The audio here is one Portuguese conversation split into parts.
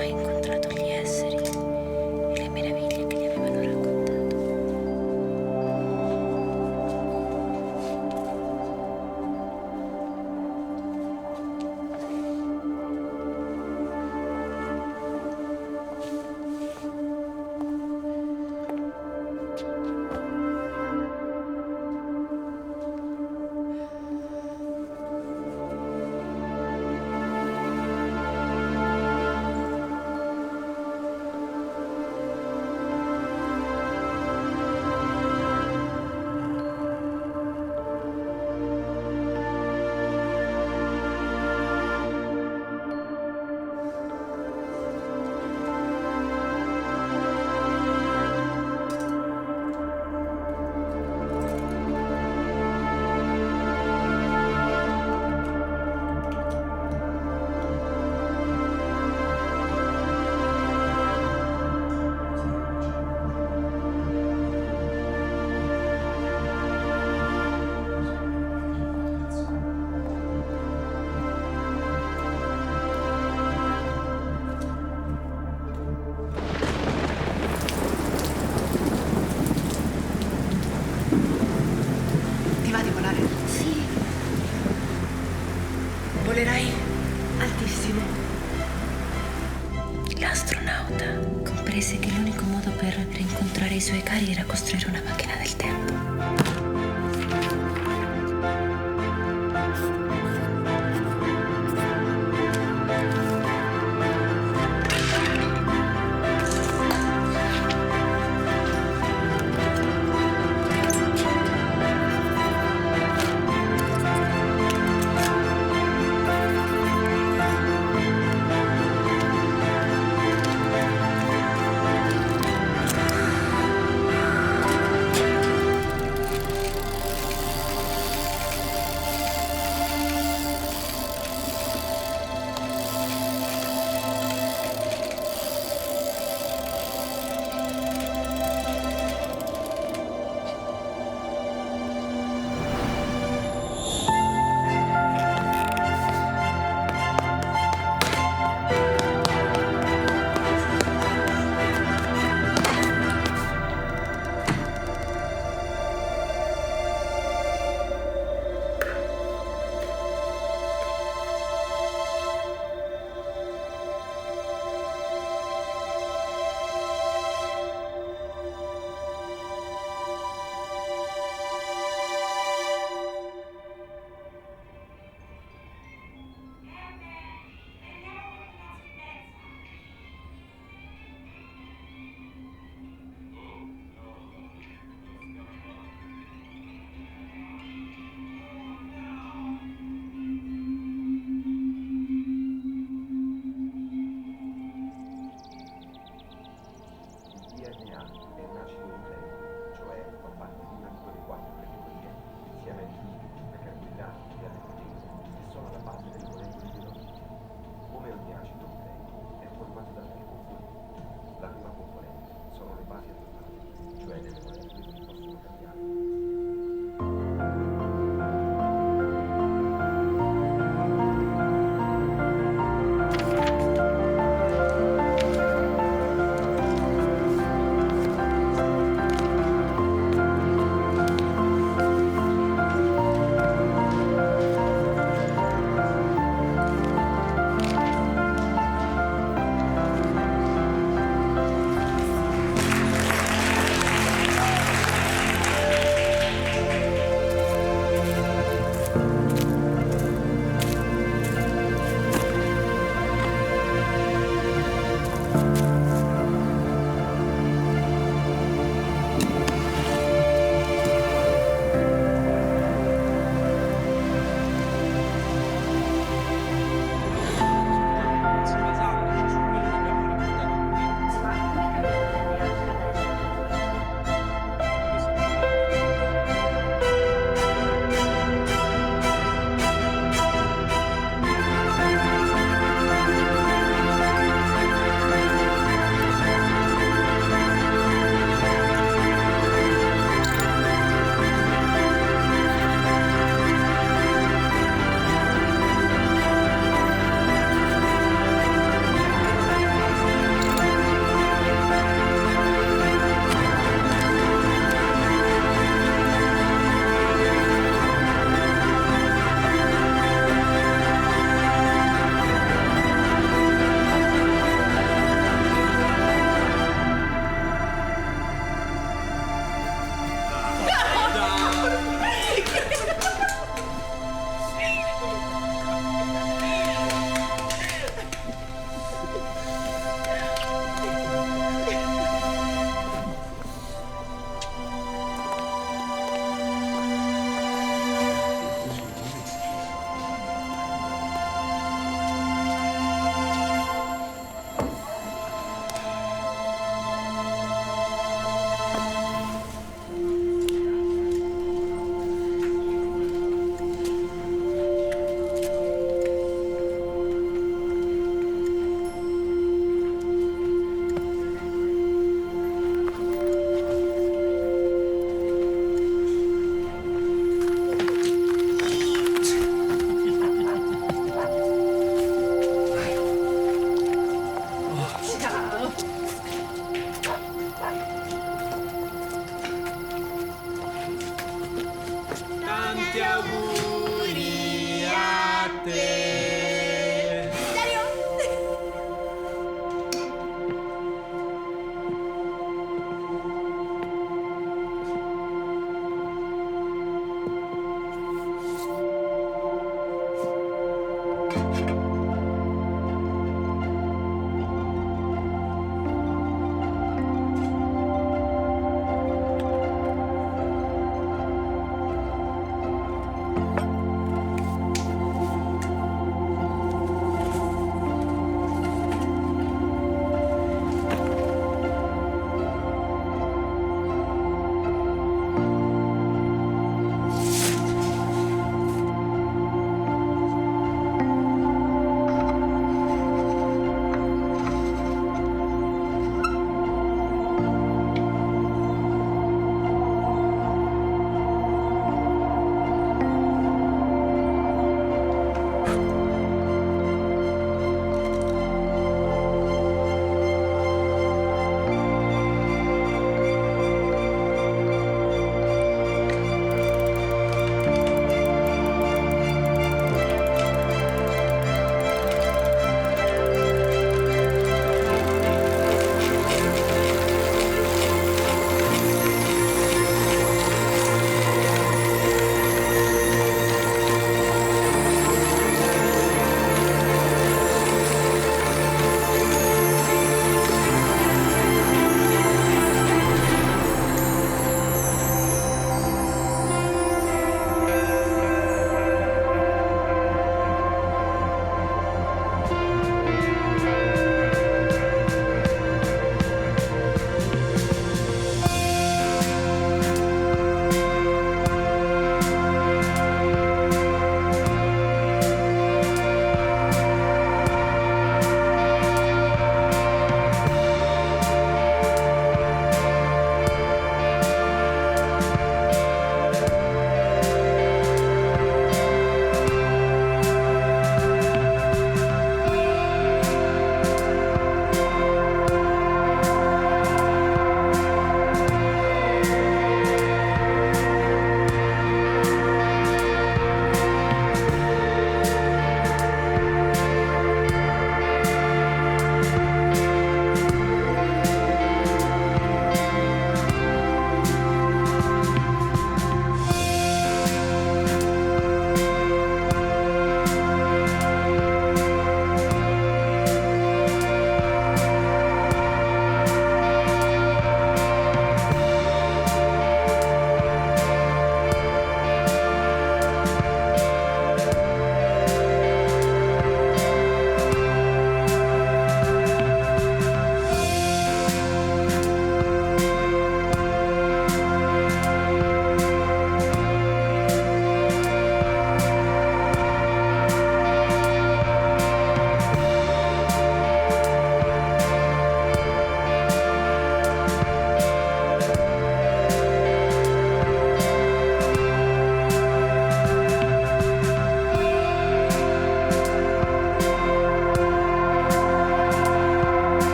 mai incontrato gli esseri e le meraviglie che gli avevano raccontato. Ti va di volare? Sì, Volerai altissimo. l'astronauta comprese che l'unico modo per rincontrare i suoi cari era costruire una macchina del tempo.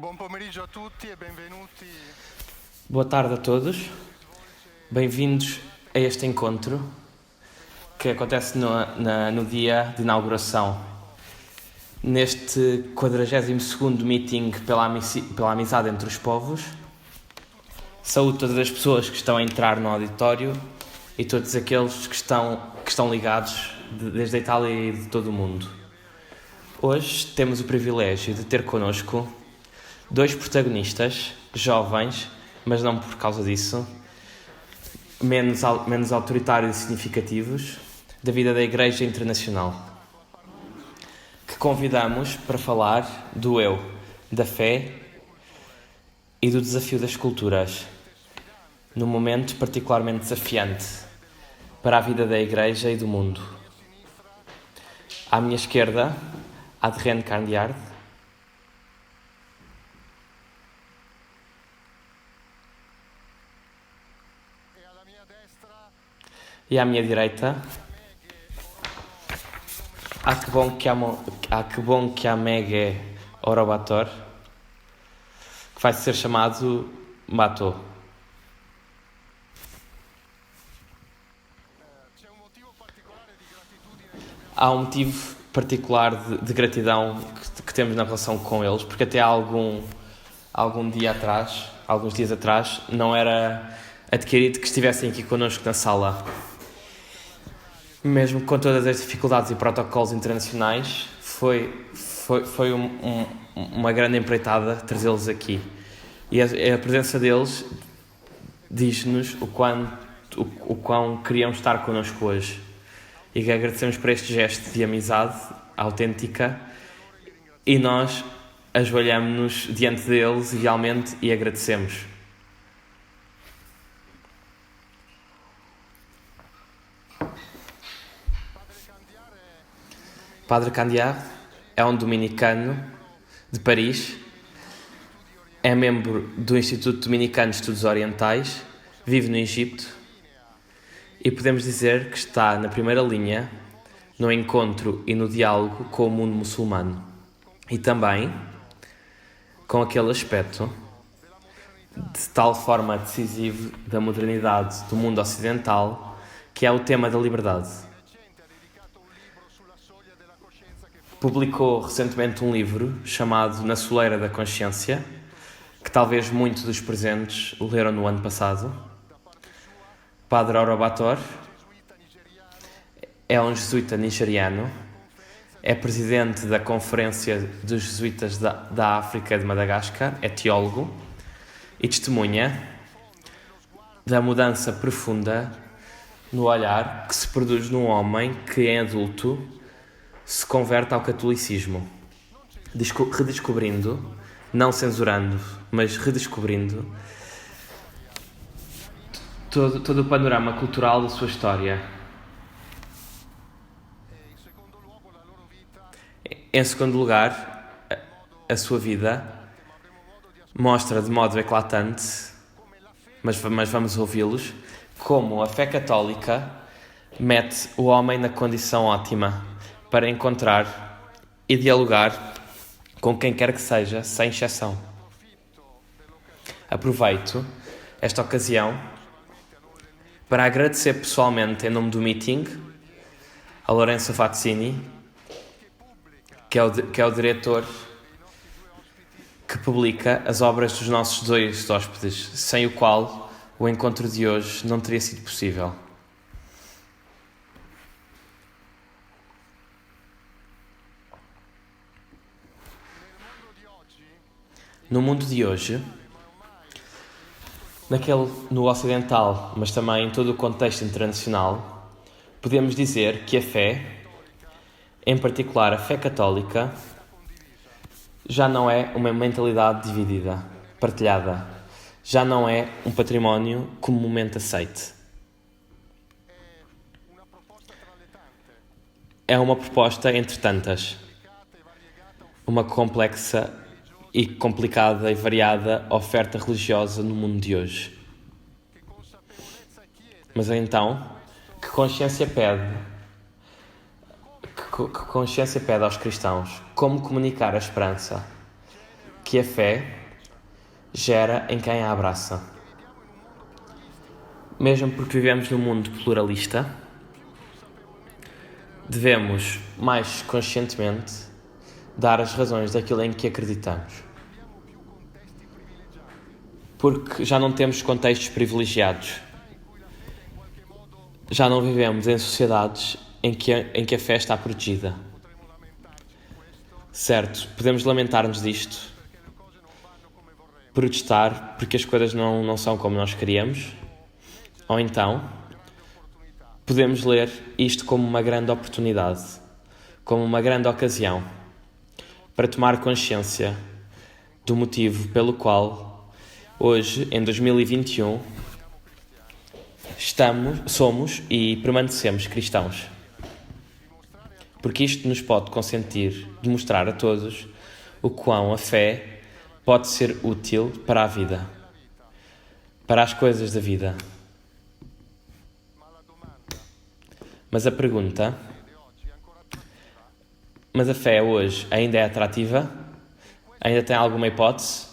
Buon pomeriggio a tutti e benvenuti. Boa tarde a todos, bem-vindos a este encontro que acontece no dia de inauguração, neste 42º meeting pela amizade entre os povos. Saúdo todas as pessoas que estão a entrar no auditório e todos aqueles que estão ligados desde a Itália e de todo o mundo. Hoje temos o privilégio de ter connosco dois protagonistas jovens, mas não por causa disso, menos autoritários e significativos, da vida da Igreja Internacional, que convidamos para falar do eu, da fé e do desafio das culturas, num momento particularmente desafiante para a vida da Igreja e do mundo. À minha esquerda, Adrien Candiard, e à minha direita, Akbon Orobator, que vai ser chamado Mato. Há um motivo particular de gratidão que temos na relação com eles, porque até alguns dias atrás, não era adquirido que estivessem aqui connosco na sala. Mesmo com todas as dificuldades e protocolos internacionais, foi uma grande empreitada trazê-los aqui. E a presença deles diz-nos o quão queriam estar connosco hoje. E que agradecemos por este gesto de amizade autêntica e nós ajoelhamos-nos diante deles, idealmente, e agradecemos. Padre Candiard é um dominicano de Paris, é membro do Instituto Dominicano de Estudos Orientais, vive no Egito e podemos dizer que está na primeira linha no encontro e no diálogo com o mundo muçulmano e também com aquele aspecto de tal forma decisivo da modernidade do mundo ocidental que é o tema da liberdade. Publicou recentemente um livro chamado Na Soleira da Consciência, que talvez muitos dos presentes leram no ano passado. Padre Orobator é um jesuíta nigeriano, é presidente da Conferência dos Jesuítas da África de Madagascar, é teólogo e testemunha da mudança profunda no olhar que se produz num homem que, em adulto, se converte ao catolicismo, redescobrindo, não censurando, mas redescobrindo todo o panorama cultural da sua história. Em segundo lugar, a sua vida mostra de modo eclatante, mas vamos ouvi-los, como a fé católica mete o homem na condição ótima para encontrar e dialogar com quem quer que seja, sem exceção. Aproveito esta ocasião para agradecer pessoalmente, em nome do meeting, a Lorenzo Fazzini, que é o diretor que publica as obras dos nossos dois hóspedes, sem o qual o encontro de hoje não teria sido possível. No mundo de hoje, no ocidental, mas também em todo o contexto internacional, podemos dizer que a fé, em particular a fé católica, já não é uma mentalidade dividida, partilhada, já não é um património comumente aceite. É uma proposta entre tantas, uma complexa e complicada e variada oferta religiosa no mundo de hoje. Mas então, que consciência pede aos cristãos como comunicar a esperança, que a fé gera em quem a abraça. Mesmo porque vivemos num mundo pluralista, devemos, mais conscientemente, dar as razões daquilo em que acreditamos. Porque já não temos contextos privilegiados. Já não vivemos em sociedades em que a fé está protegida. Certo, podemos lamentar-nos disto, protestar porque as coisas não são como nós queríamos, ou então podemos ler isto como uma grande oportunidade, como uma grande ocasião para tomar consciência do motivo pelo qual hoje, em 2021, somos e permanecemos cristãos. Porque isto nos pode consentir de mostrar a todos o quão a fé pode ser útil para a vida, para as coisas da vida. Mas a pergunta: mas a fé hoje ainda é atrativa? Ainda tem alguma hipótese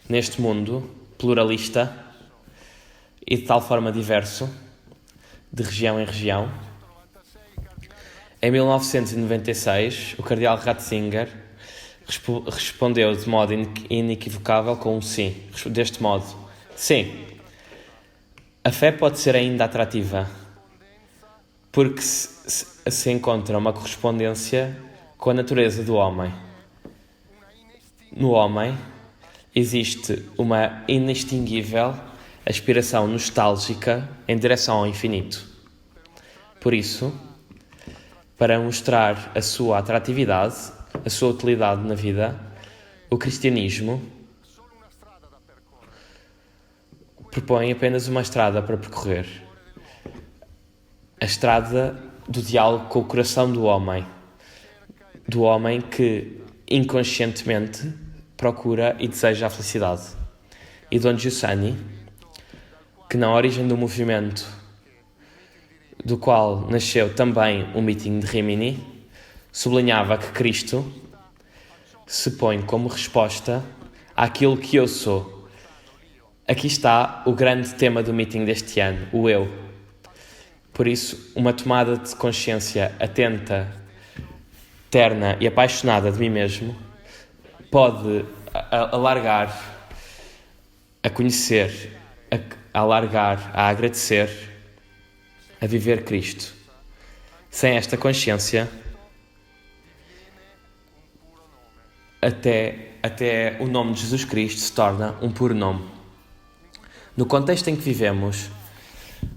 neste mundo pluralista e de tal forma diverso, de região em região? Em 1996, o cardeal Ratzinger respondeu de modo inequivocável com um sim. Deste modo: sim, a fé pode ser ainda atrativa, porque se encontra uma correspondência com a natureza do homem. No homem existe uma inextinguível aspiração nostálgica em direção ao infinito. Por isso, para mostrar a sua atratividade, a sua utilidade na vida, o cristianismo propõe apenas uma estrada para percorrer. A estrada do diálogo com o coração do homem que inconscientemente procura e deseja a felicidade. E Don Giussani, que na origem do movimento do qual nasceu também o meeting de Rimini, sublinhava que Cristo se põe como resposta àquilo que eu sou. Aqui está o grande tema do meeting deste ano, o eu. Por isso, uma tomada de consciência atenta, terna e apaixonada de mim mesmo pode alargar a conhecer, a alargar, a agradecer, a viver Cristo. Sem esta consciência, até o nome de Jesus Cristo se torna um puro nome. No contexto em que vivemos,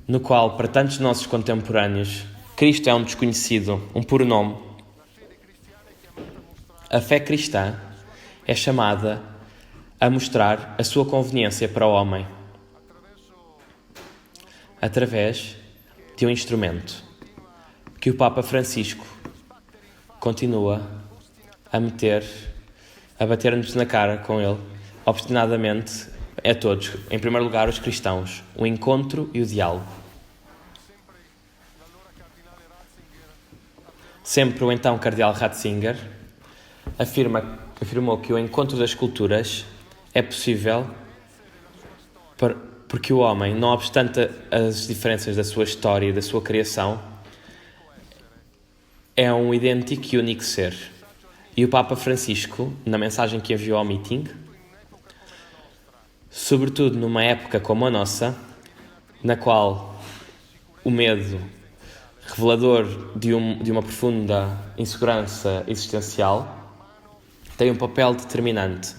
no qual, para tantos nossos contemporâneos, Cristo é um desconhecido, um puro nome, a fé cristã é chamada a mostrar a sua conveniência para o homem através de um instrumento que o Papa Francisco continua a bater-nos na cara com ele, obstinadamente, a todos. Em primeiro lugar, os cristãos, o encontro e o diálogo. Sempre o então cardeal Ratzinger afirmou que o encontro das culturas é possível porque o homem, não obstante as diferenças da sua história e da sua criação, é um idêntico e único ser. E o Papa Francisco, na mensagem que enviou ao meeting, sobretudo numa época como a nossa, na qual o medo, revelador de uma profunda insegurança existencial, tem um papel determinante.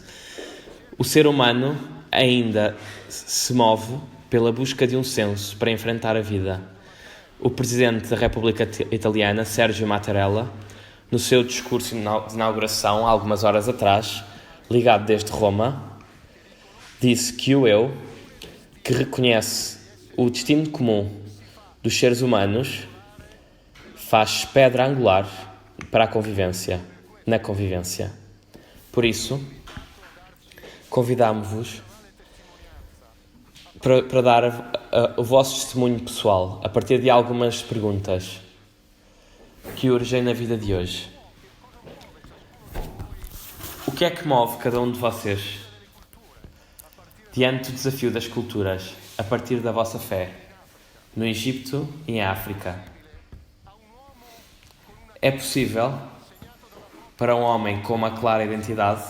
O ser humano ainda se move pela busca de um senso para enfrentar a vida. O Presidente da República Italiana, Sergio Mattarella, no seu discurso de inauguração, algumas horas atrás, ligado desde Roma, disse que o eu, que reconhece o destino comum dos seres humanos, faz pedra angular para a convivência, na convivência. Por isso, convidamos-vos para dar o vosso testemunho pessoal, a partir de algumas perguntas que urgem na vida de hoje. O que é que move cada um de vocês diante do desafio das culturas, a partir da vossa fé, no Egito e em África? É possível, para um homem com uma clara identidade,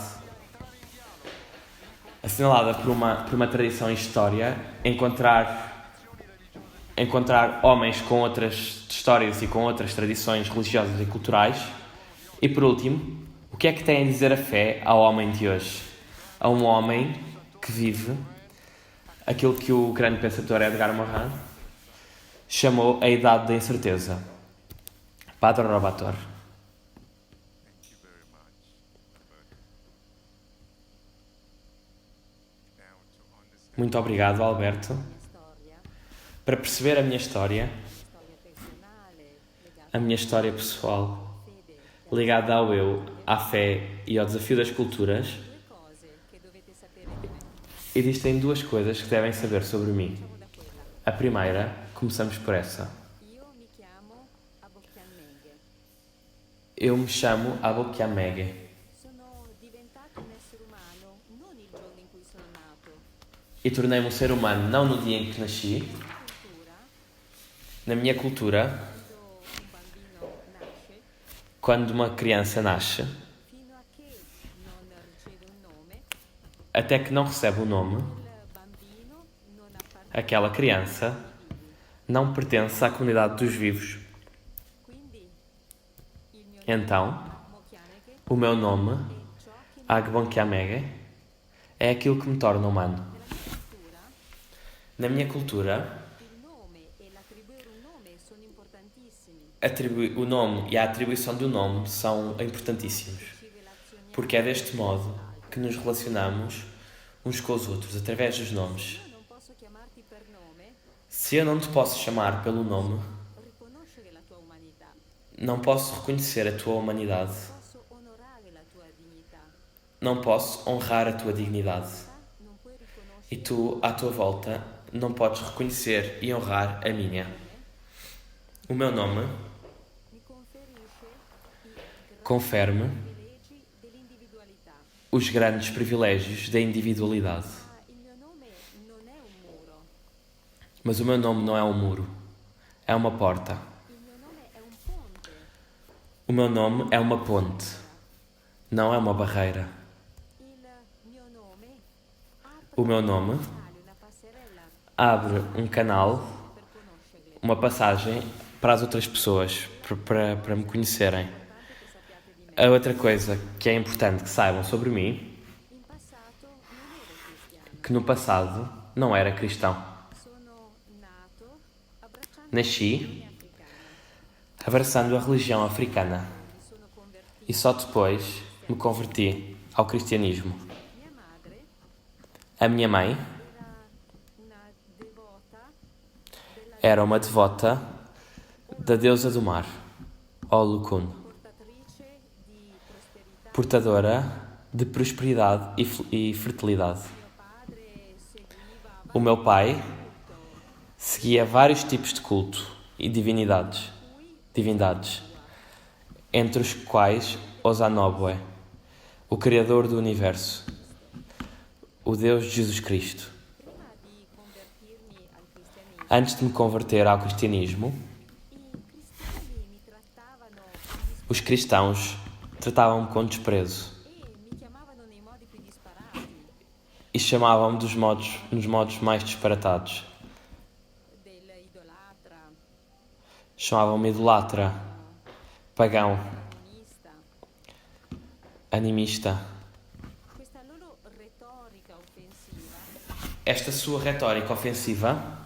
assinalada por uma tradição e história, encontrar homens com outras histórias e com outras tradições religiosas e culturais? E por último, o que é que tem a dizer a fé ao homem de hoje? A um homem que vive aquilo que o grande pensador Edgar Morin chamou a idade da incerteza. Padre Robator. Muito obrigado, Alberto. Para perceber a minha história pessoal, ligada ao eu, à fé e ao desafio das culturas, existem duas coisas que devem saber sobre mim. A primeira, começamos por essa. Eu me chamo Abokiamege. E tornei-me um ser humano não no dia em que nasci. Na minha cultura, quando uma criança nasce, até que não recebe o nome, aquela criança não pertence à comunidade dos vivos. Então, o meu nome, Agbokiamege, é aquilo que me torna humano. Na minha cultura, o nome e a atribuição do nome são importantíssimos, porque é deste modo que nos relacionamos uns com os outros, através dos nomes. Se eu não te posso chamar pelo nome, não posso reconhecer a tua humanidade, não posso honrar a tua dignidade. E tu, à tua volta, não podes reconhecer e honrar a minha. O meu nome confere-me os grandes privilégios da individualidade. Mas o meu nome não é um muro, é uma porta. O meu nome é uma ponte, não é uma barreira. O meu nome abre um canal, uma passagem para as outras pessoas, para me conhecerem. A outra coisa que é importante que saibam sobre mim, que no passado não era cristão. Nasci abraçando a religião africana e só depois me converti ao cristianismo. A minha mãe era uma devota da deusa do mar, Olokun, portadora de prosperidade e fertilidade. O meu pai seguia vários tipos de culto e divindades, entre os quais Osanobwe, o Criador do Universo, o Deus de Jesus Cristo. Antes de me converter ao cristianismo, os cristãos tratavam-me com desprezo e chamavam-me nos modos mais disparatados. Chamavam-me idolatra, pagão, animista. Esta sua retórica ofensiva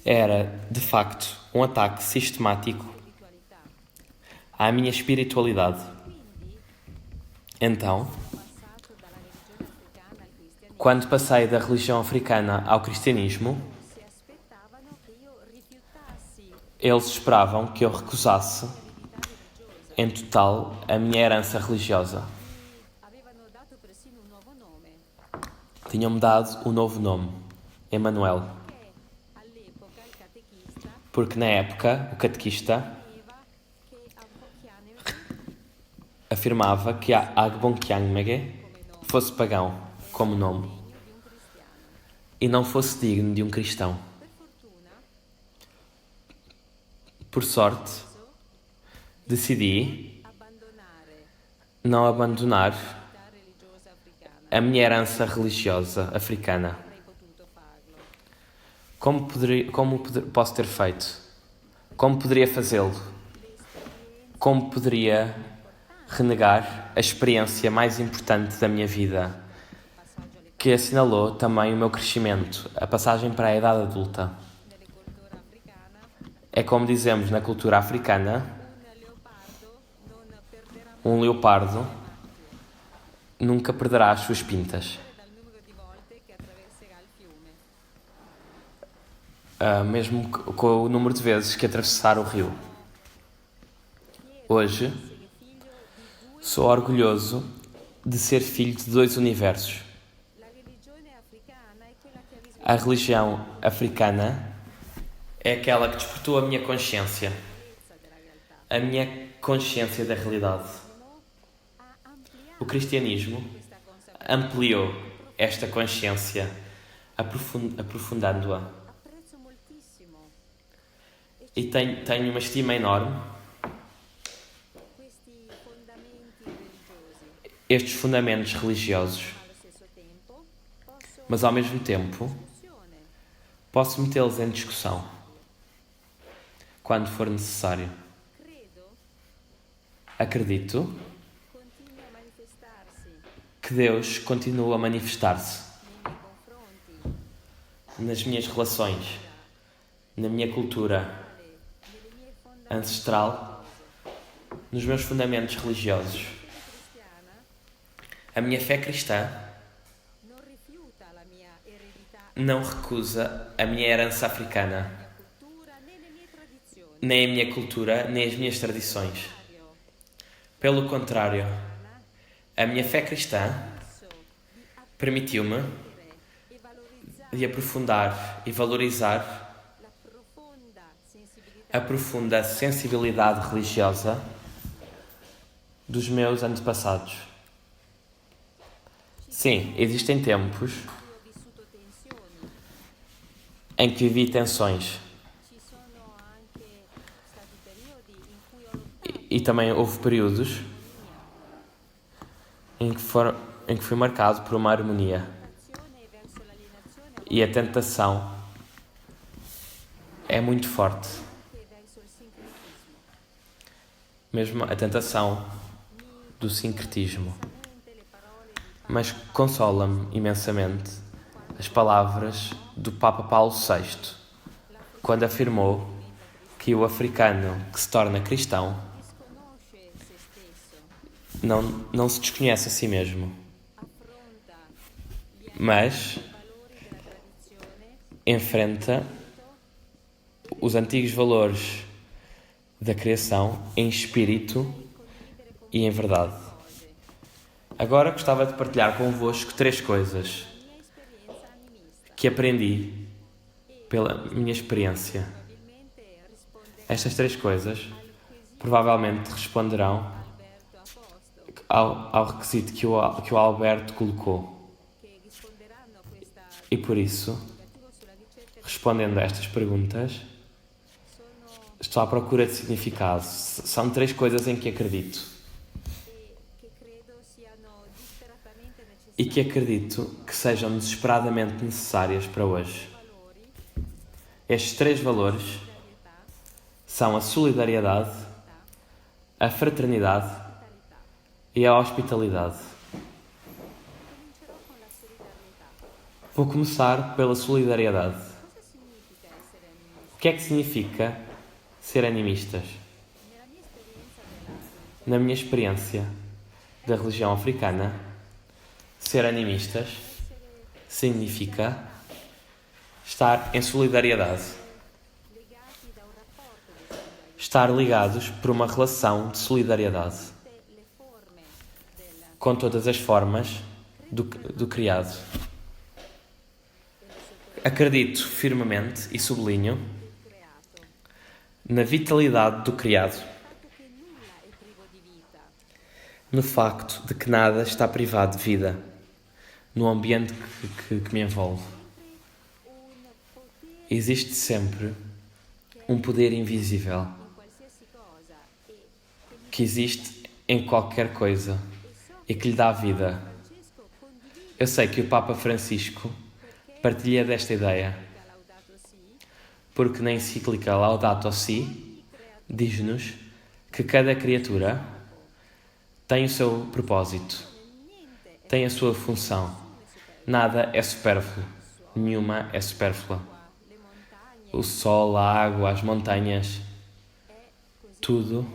era, de facto, um ataque sistemático à minha espiritualidade. Então, quando passei da religião africana ao cristianismo, eles esperavam que eu recusasse, em total, a minha herança religiosa. Tinham-me dado um novo nome, Emanuel. Porque na época, o catequista afirmava que Agbonkiangmege fosse pagão como nome e não fosse digno de um cristão. Por sorte, decidi não abandonar a minha herança religiosa africana. Posso ter feito? Como poderia fazê-lo? Como poderia renegar a experiência mais importante da minha vida, que assinalou também o meu crescimento, a passagem para a idade adulta? É como dizemos na cultura africana, um leopardo nunca perderá as suas pintas. Mesmo com o número de vezes que atravessar o rio. Hoje, sou orgulhoso de ser filho de dois universos. A religião africana é aquela que despertou a minha consciência da realidade. O cristianismo ampliou esta consciência, aprofundando-a. E tenho uma estima enorme. Estes fundamentos religiosos, mas ao mesmo tempo posso metê-los em discussão quando for necessário. Acredito que Deus continua a manifestar-se nas minhas relações, na minha cultura ancestral, nos meus fundamentos religiosos. A minha fé cristã não recusa a minha herança africana, nem a minha cultura, nem as minhas tradições. Pelo contrário, a minha fé cristã permitiu-me de aprofundar e valorizar a profunda sensibilidade religiosa dos meus antepassados. Sim, existem tempos em que vivi tensões. E também houve períodos em que fui marcado por uma harmonia. E a tentação é muito forte. Mesmo a tentação do sincretismo. Mas consola-me imensamente as palavras do Papa Paulo VI, quando afirmou que o africano que se torna cristão não se desconhece a si mesmo, mas enfrenta os antigos valores da criação em espírito e em verdade. Agora gostava de partilhar convosco 3 coisas que aprendi pela minha experiência. Estas 3 coisas provavelmente responderão ao requisito que o Alberto colocou. E por isso, respondendo a estas perguntas, estou à procura de significado. São 3 coisas em que acredito. E que acredito que sejam desesperadamente necessárias para hoje. Estes 3 valores são a solidariedade, a fraternidade e a hospitalidade. Vou começar pela solidariedade. O que é que significa ser animistas? Na minha experiência da religião africana, ser animistas significa estar em solidariedade. Estar ligados por uma relação de solidariedade com todas as formas do criado. Acredito firmemente e sublinho na vitalidade do criado, no facto de que nada está privado de vida no ambiente que me envolve. Existe sempre um poder invisível que existe em qualquer coisa e que lhe dá vida. Eu sei que o Papa Francisco partilha desta ideia, porque na encíclica Laudato Si diz-nos que cada criatura tem o seu propósito, tem a sua função. Nada é supérfluo, nenhuma é supérflua. O sol, a água, as montanhas, tudo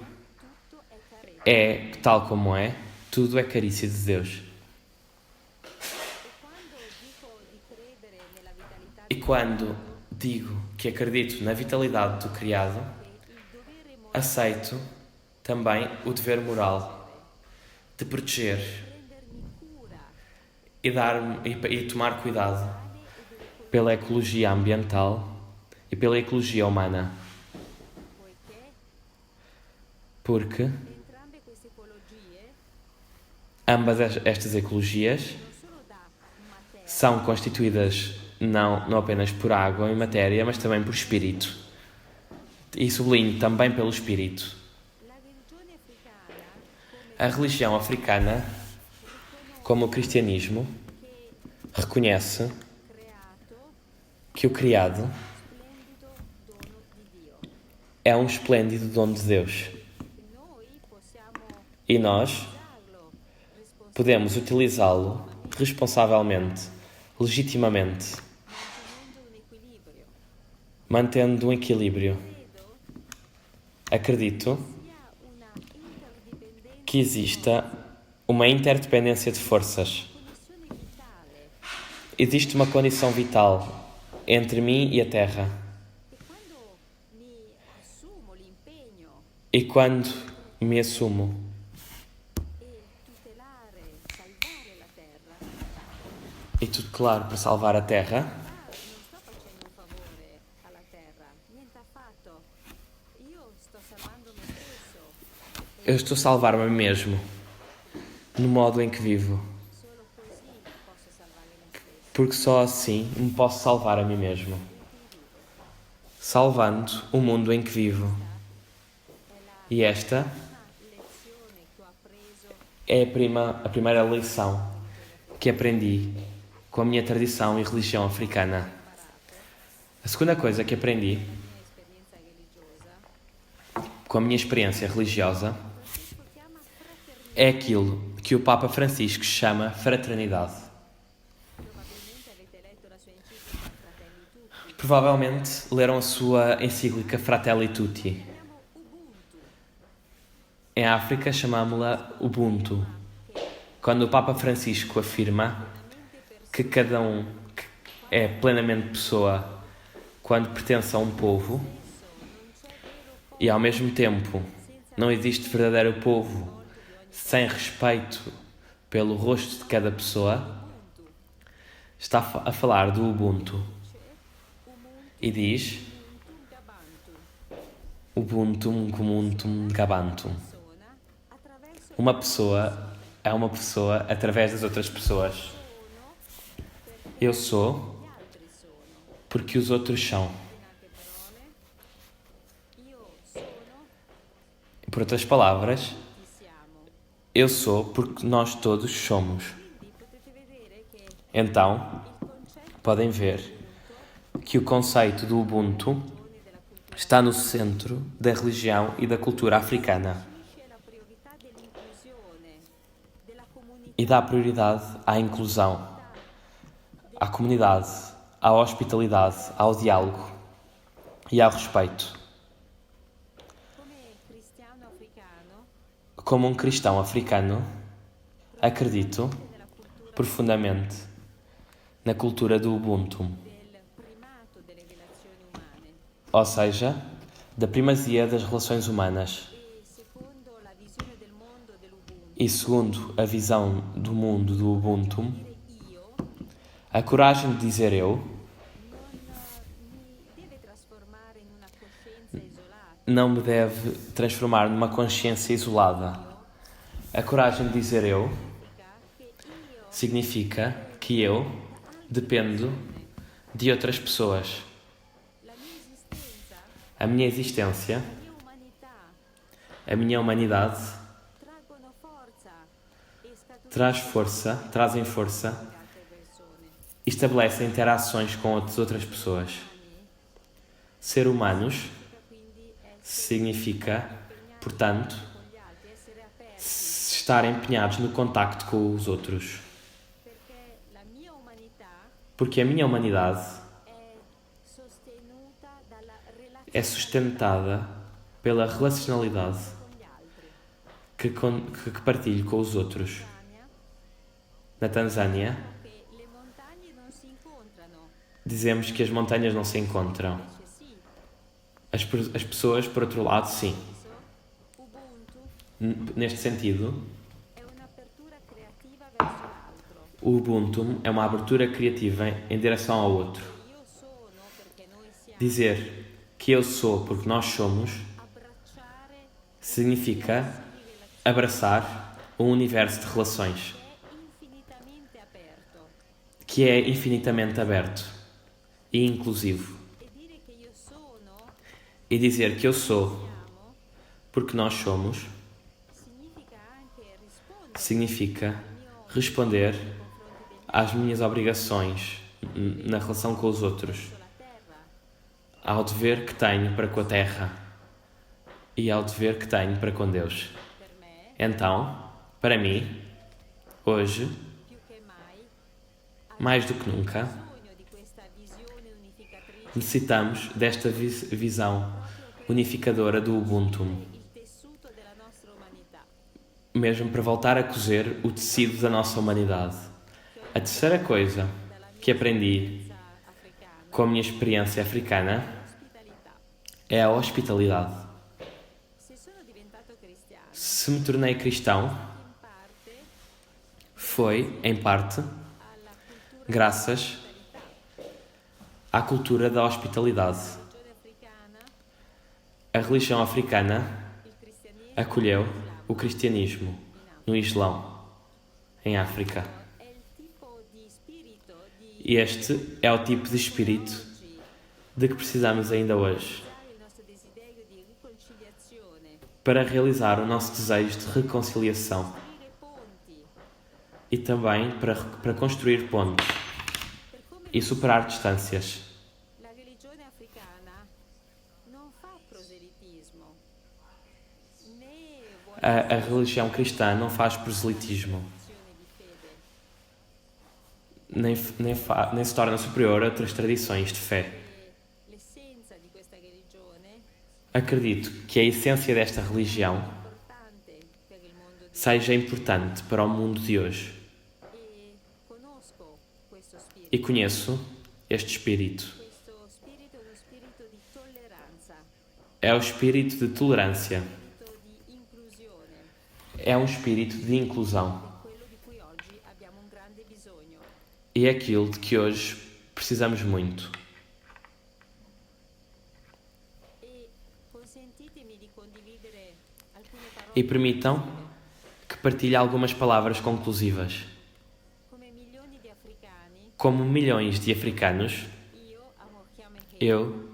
é tal como é, tudo é carícia de Deus. E quando digo que acredito na vitalidade do criado, aceito também o dever moral de proteger e tomar cuidado pela ecologia ambiental e pela ecologia humana. Porque ambas estas ecologias são constituídas não apenas por água e matéria, mas também por espírito. E sublinho também pelo espírito. A religião africana, como o cristianismo, reconhece que o criado é um esplêndido dom de Deus. E nós podemos utilizá-lo responsavelmente, legitimamente, mantendo um equilíbrio. Acredito que exista uma interdependência de forças. Existe uma condição vital entre mim e a Terra. E quando me assumo e tudo claro para salvar a Terra, eu estou a salvar-me a mim mesmo, no modo em que vivo. Porque só assim me posso salvar a mim mesmo. Salvando o mundo em que vivo. E esta é a primeira lição que aprendi com a minha tradição e religião africana. A segunda coisa que aprendi com a minha experiência religiosa é aquilo que o Papa Francisco chama fraternidade. Provavelmente leram a sua encíclica Fratelli Tutti. Em África chamamos-la Ubuntu, quando o Papa Francisco afirma que cada um é plenamente pessoa quando pertence a um povo e, ao mesmo tempo, não existe verdadeiro povo sem respeito pelo rosto de cada pessoa, está a falar do Ubuntu. E diz: Ubuntu Gumuntum Gabantum. Uma pessoa é uma pessoa através das outras pessoas. Eu sou porque os outros são. Por outras palavras, eu sou porque nós todos somos. Então, podem ver que o conceito do Ubuntu está no centro da religião e da cultura africana e dá prioridade à inclusão, à comunidade, à hospitalidade, ao diálogo e ao respeito. Como um cristão africano, acredito profundamente na cultura do Ubuntu, ou seja, da primazia das relações humanas. E segundo a visão do mundo do Ubuntu, a coragem de dizer eu não me deve transformar numa consciência isolada, A coragem de dizer eu significa que eu dependo de outras pessoas. A minha existência, a minha humanidade trazem força e estabelecem interações com outras pessoas. Ser humanos significa, portanto, estar empenhados no contacto com os outros. Porque a minha humanidade é sustentada pela relacionalidade que partilho com os outros. Na Tanzânia, dizemos que as montanhas não se encontram. As pessoas, por outro lado, sim. Neste sentido, o Ubuntu é uma abertura criativa em direção ao outro. Dizer que eu sou porque nós somos significa abraçar um universo de relações que é infinitamente aberto e inclusivo. E dizer que eu sou porque nós somos significa responder às minhas obrigações na relação com os outros, ao dever que tenho para com a Terra e ao dever que tenho para com Deus. Então, para mim, hoje, mais do que nunca, necessitamos desta visão unificadora do Ubuntu, mesmo para voltar a cozer o tecido da nossa humanidade. A terceira coisa que aprendi com a minha experiência africana é a hospitalidade. Se me tornei cristão, foi, em parte, graças à cultura da hospitalidade. A religião africana acolheu o cristianismo no Islão, em África. E este é o tipo de espírito de que precisamos ainda hoje para realizar o nosso desejo de reconciliação e também para construir pontes e superar distâncias. A religião cristã não faz proselitismo, nem se torna superior a outras tradições de fé. Acredito que a essência desta religião seja importante para o mundo de hoje. E conheço este espírito. É o espírito de tolerância. É um espírito de inclusão. E é aquilo de que hoje precisamos muito. E permitam que partilhe algumas palavras conclusivas. Como milhões de africanos, eu,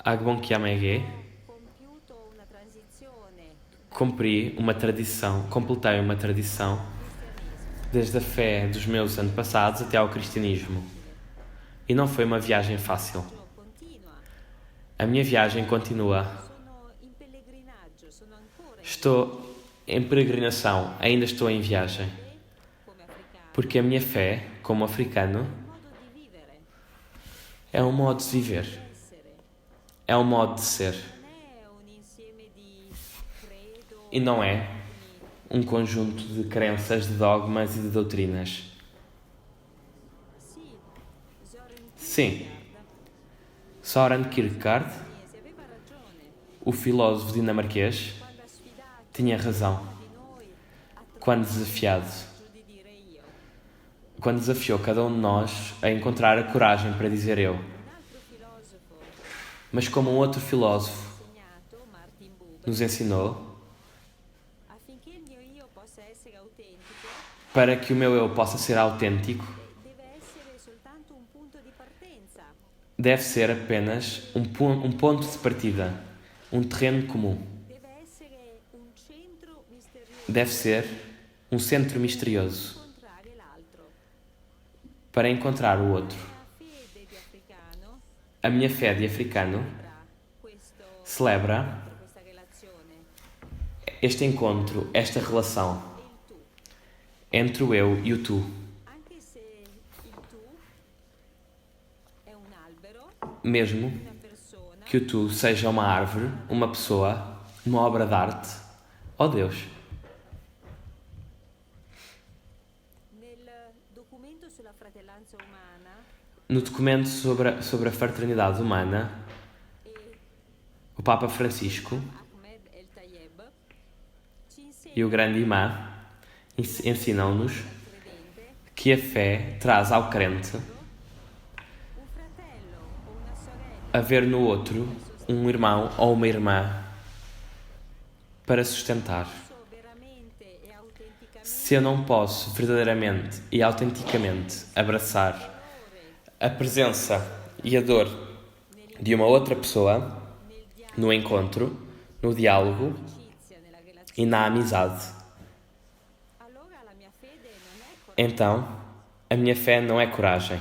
Agbon Kiamege, completei uma tradição desde a fé dos meus antepassados até ao cristianismo. E não foi uma viagem fácil. A minha viagem continua. Estou em peregrinação, ainda estou em viagem. Porque a minha fé, como africano, é um modo de viver. É um modo de ser. E não é um conjunto de crenças, de dogmas e de doutrinas. Sim, Søren Kierkegaard, o filósofo dinamarquês, tinha razão quando desafiou cada um de nós a encontrar a coragem para dizer eu. Mas como um outro filósofo nos ensinou, para que o meu eu possa ser autêntico, deve ser apenas um ponto de partida, um terreno comum. Deve ser um centro misterioso para encontrar o outro. A minha fé de africano celebra este encontro, esta relação entre o eu e o tu. Mesmo que o tu seja uma árvore, uma pessoa, uma obra de arte ou Deus. No documento sobre a fraternidade humana, o Papa Francisco e o grande imã ensinam-nos que a fé traz ao crente a ver no outro um irmão ou uma irmã para sustentar. Se eu não posso verdadeiramente e autenticamente abraçar a presença e a dor de uma outra pessoa no encontro, no diálogo e na amizade, então a minha fé não é coragem,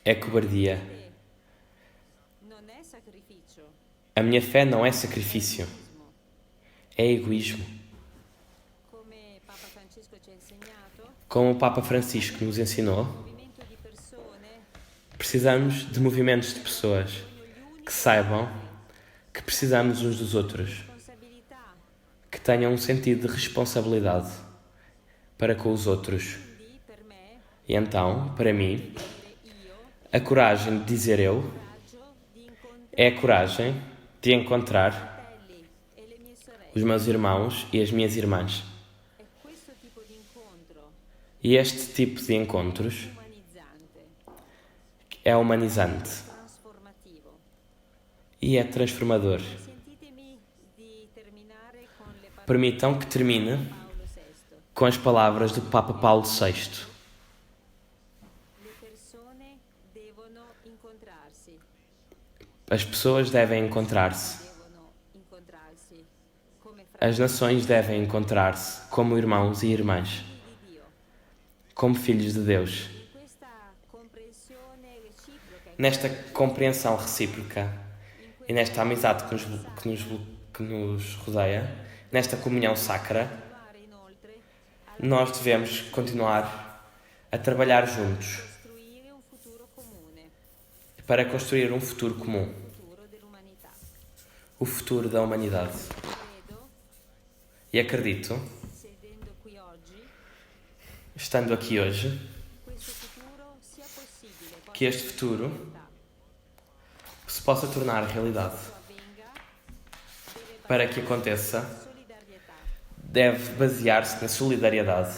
é cobardia. A minha fé não é sacrifício, é egoísmo. Como o Papa Francisco nos ensinou, precisamos de movimentos de pessoas que saibam que precisamos uns dos outros, que tenham um sentido de responsabilidade para com os outros. E então, para mim, a coragem de dizer eu é a coragem de encontrar os meus irmãos e as minhas irmãs. E este tipo de encontros é humanizante e é transformador. Permitam que termine com as palavras do Papa Paulo VI. As pessoas devem encontrar-se. As nações devem encontrar-se como irmãos e irmãs, como filhos de Deus. Nesta compreensão recíproca e nesta amizade que nos rodeia, nesta comunhão sacra, nós devemos continuar a trabalhar juntos para construir um futuro comum, o futuro da humanidade. E acredito, estando aqui hoje, que este futuro se possa tornar realidade. Para que aconteça, deve basear-se na solidariedade,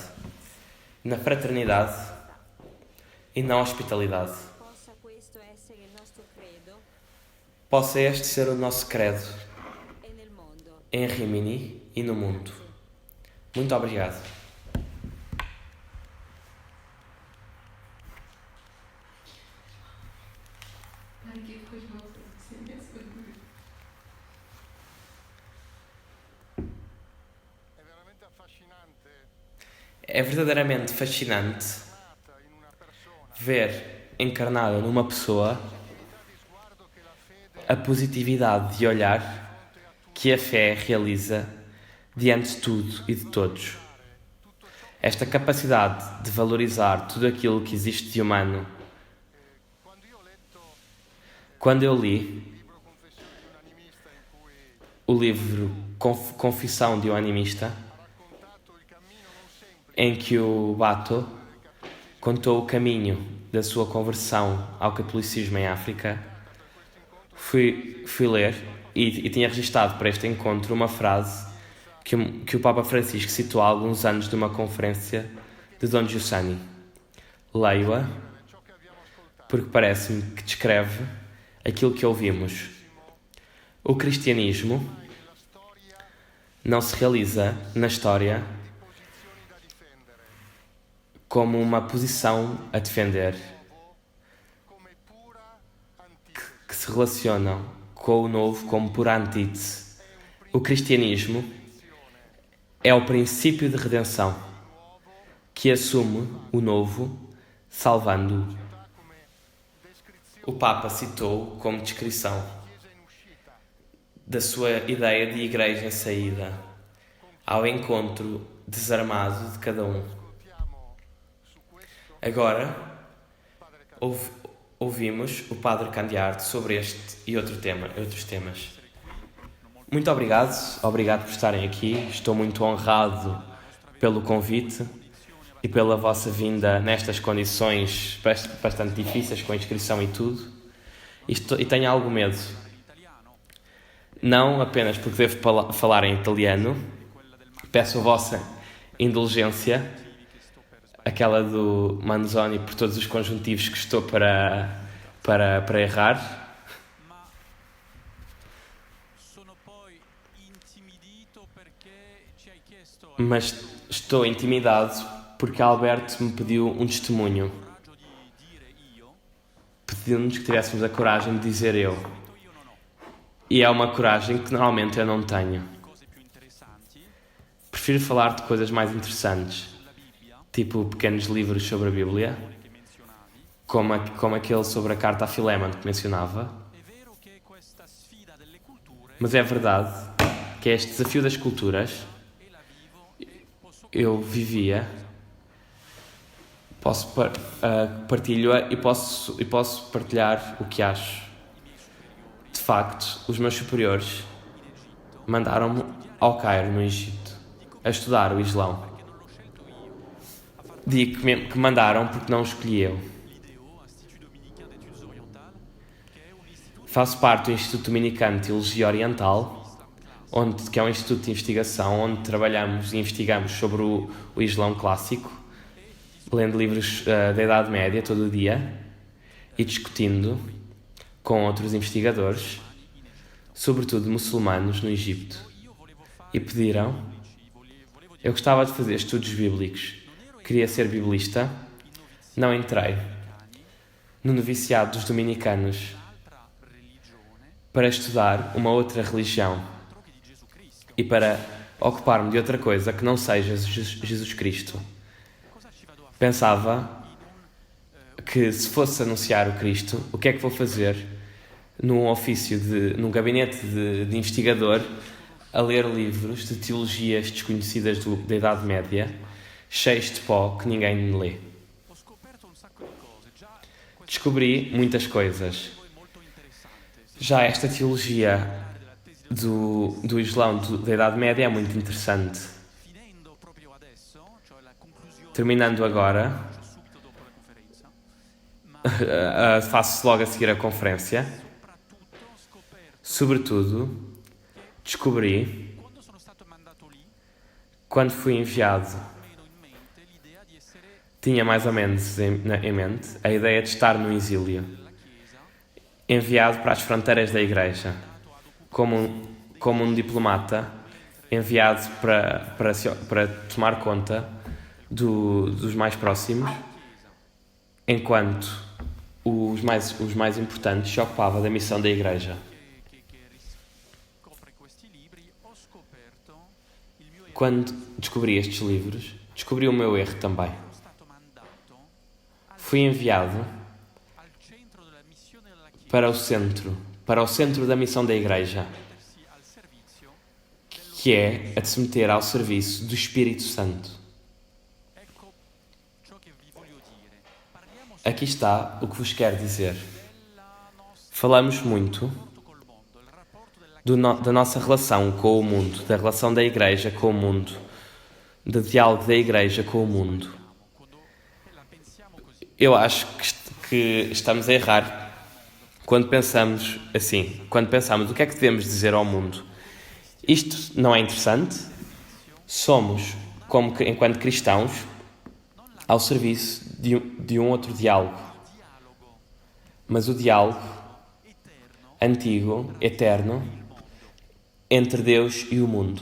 na fraternidade e na hospitalidade. Possa este ser o nosso credo em Rimini e no mundo. Muito obrigado. É verdadeiramente fascinante ver encarnada numa pessoa a positividade de olhar que a fé realiza diante de tudo e de todos. Esta capacidade de valorizar tudo aquilo que existe de humano. Quando eu li o livro Confissão de um Animista, em que o Bato contou o caminho da sua conversão ao catolicismo em África, fui ler e tinha registado para este encontro uma frase que o Papa Francisco citou há alguns anos de uma conferência de Don Giussani. Leio-a porque parece-me que descreve aquilo que ouvimos. O cristianismo não se realiza na história como uma posição a defender, que se relacionam com o novo como pura antítese. O cristianismo é o princípio de redenção, que assume o novo, salvando-o. O Papa citou como descrição da sua ideia de igreja em saída, ao encontro desarmado de cada um. Agora, ouvimos o Padre Candiarte sobre este e outros temas. Muito obrigado por estarem aqui. Estou muito honrado pelo convite e pela vossa vinda nestas condições bastante difíceis, com a inscrição e tudo. E tenho algum medo. Não apenas porque devo falar em italiano, peço a vossa indulgência, aquela do Manzoni, por todos os conjuntivos que estou para errar. Mas estou intimidado porque Alberto me pediu um testemunho, pedindo-nos que tivéssemos a coragem de dizer eu. E é uma coragem que normalmente eu não tenho. Prefiro falar de coisas mais interessantes, tipo pequenos livros sobre a Bíblia, como aquele sobre a carta a Filémon que mencionava. Mas é verdade que este desafio das culturas eu vivia, partilho-a e posso partilhar o que acho. De facto, os meus superiores mandaram-me ao Cairo, no Egito, a estudar o Islão. Digo que mandaram porque não o escolhi eu. Faço parte do Instituto Dominicano de Teologia Oriental, que é um instituto de investigação onde trabalhamos e investigamos sobre o Islão clássico, lendo livros da Idade Média todo o dia e discutindo com outros investigadores, sobretudo muçulmanos, no Egito. E pediram... Eu gostava de fazer estudos bíblicos, queria ser biblista, não entrei no noviciado dos dominicanos para estudar uma outra religião e para ocupar-me de outra coisa que não seja Jesus Cristo. Pensava que se fosse anunciar o Cristo, o que é que vou fazer num gabinete de investigador, a ler livros de teologias desconhecidas da Idade Média, cheios de pó que ninguém lê. Descobri muitas coisas. Já esta teologia do Islão da Idade Média é muito interessante. Terminando agora, faço logo a seguir a conferência. Sobretudo, descobri, quando fui enviado, tinha mais ou menos em mente a ideia de estar no exílio, enviado para as fronteiras da Igreja, como um diplomata enviado para tomar conta dos mais próximos, enquanto os mais importantes se ocupavam da missão da Igreja. Quando descobri estes livros, descobri o meu erro também. Fui enviado para o centro da missão da Igreja, que é a de se meter ao serviço do Espírito Santo. Aqui está o que vos quero dizer. Falamos muito da nossa relação com o mundo, da relação da Igreja com o mundo, do diálogo da Igreja com o mundo. Eu acho que estamos a errar quando pensamos assim, quando pensamos o que é que devemos dizer ao mundo. Isto não é interessante? Somos, enquanto cristãos, ao serviço de um outro diálogo. Mas o diálogo antigo, eterno, entre Deus e o mundo.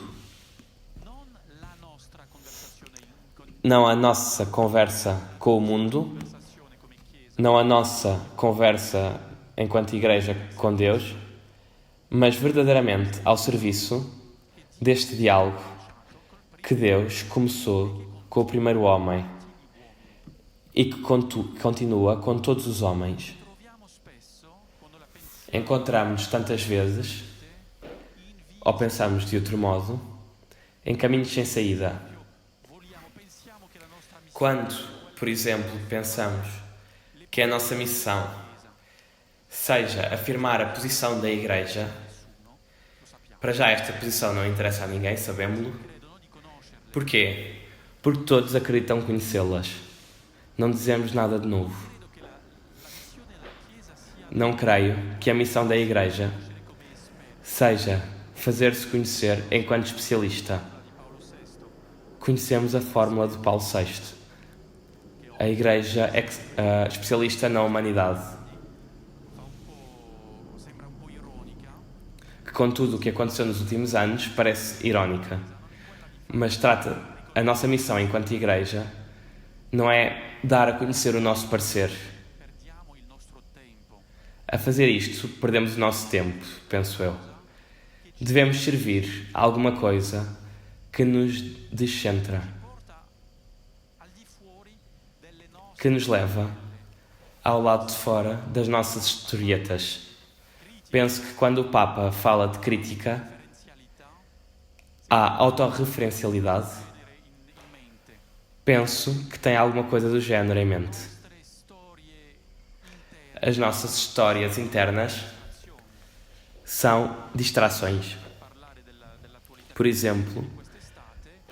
não a nossa conversa com o mundo, não a nossa conversa enquanto igreja com Deus, mas verdadeiramente ao serviço deste diálogo que Deus começou com o primeiro homem e que continua com todos os homens. Encontramos-nos tantas vezes, ou pensamos de outro modo, em caminhos sem saída. Quando, por exemplo, pensamos que a nossa missão seja afirmar a posição da Igreja, para já esta posição não interessa a ninguém, sabemos-lo. Porquê? Porque todos acreditam conhecê-las. Não dizemos nada de novo. Não creio que a missão da Igreja seja fazer-se conhecer enquanto especialista. Conhecemos a fórmula de Paulo VI. A Igreja é especialista na humanidade. Que com tudo o que aconteceu nos últimos anos parece irónica. Mas trata a nossa missão enquanto Igreja não é dar a conhecer o nosso parecer. A fazer isto, perdemos o nosso tempo, penso eu. Devemos servir a alguma coisa que nos descentra, que nos leva ao lado de fora das nossas historietas. Penso que quando o Papa fala de crítica, há autorreferencialidade. Penso que tem alguma coisa do género em mente. As nossas histórias internas são distrações. Por exemplo,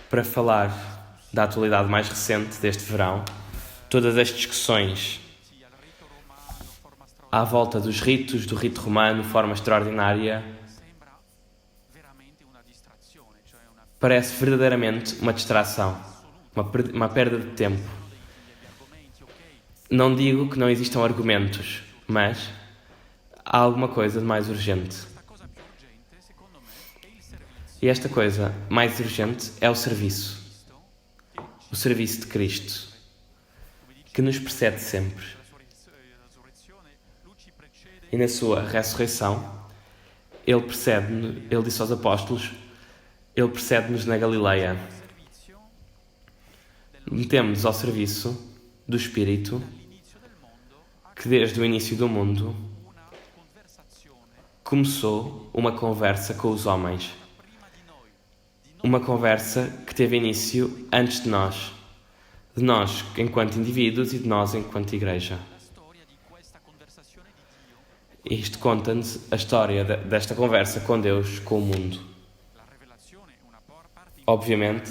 para falar da atualidade mais recente deste verão, todas as discussões à volta dos ritos, do rito romano, forma extraordinária, parece verdadeiramente uma distração, uma perda de tempo. Não digo que não existam argumentos, mas há alguma coisa de mais urgente. E esta coisa mais urgente é o serviço. O serviço de Cristo, que nos precede sempre. E na sua ressurreição, Ele disse aos apóstolos, Ele precede-nos na Galileia. Metemos-nos ao serviço do Espírito, que desde o início do mundo começou uma conversa com os homens. Uma conversa que teve início antes de nós enquanto indivíduos e de nós enquanto Igreja. Isto conta-nos a história desta conversa com Deus, com o mundo. Obviamente,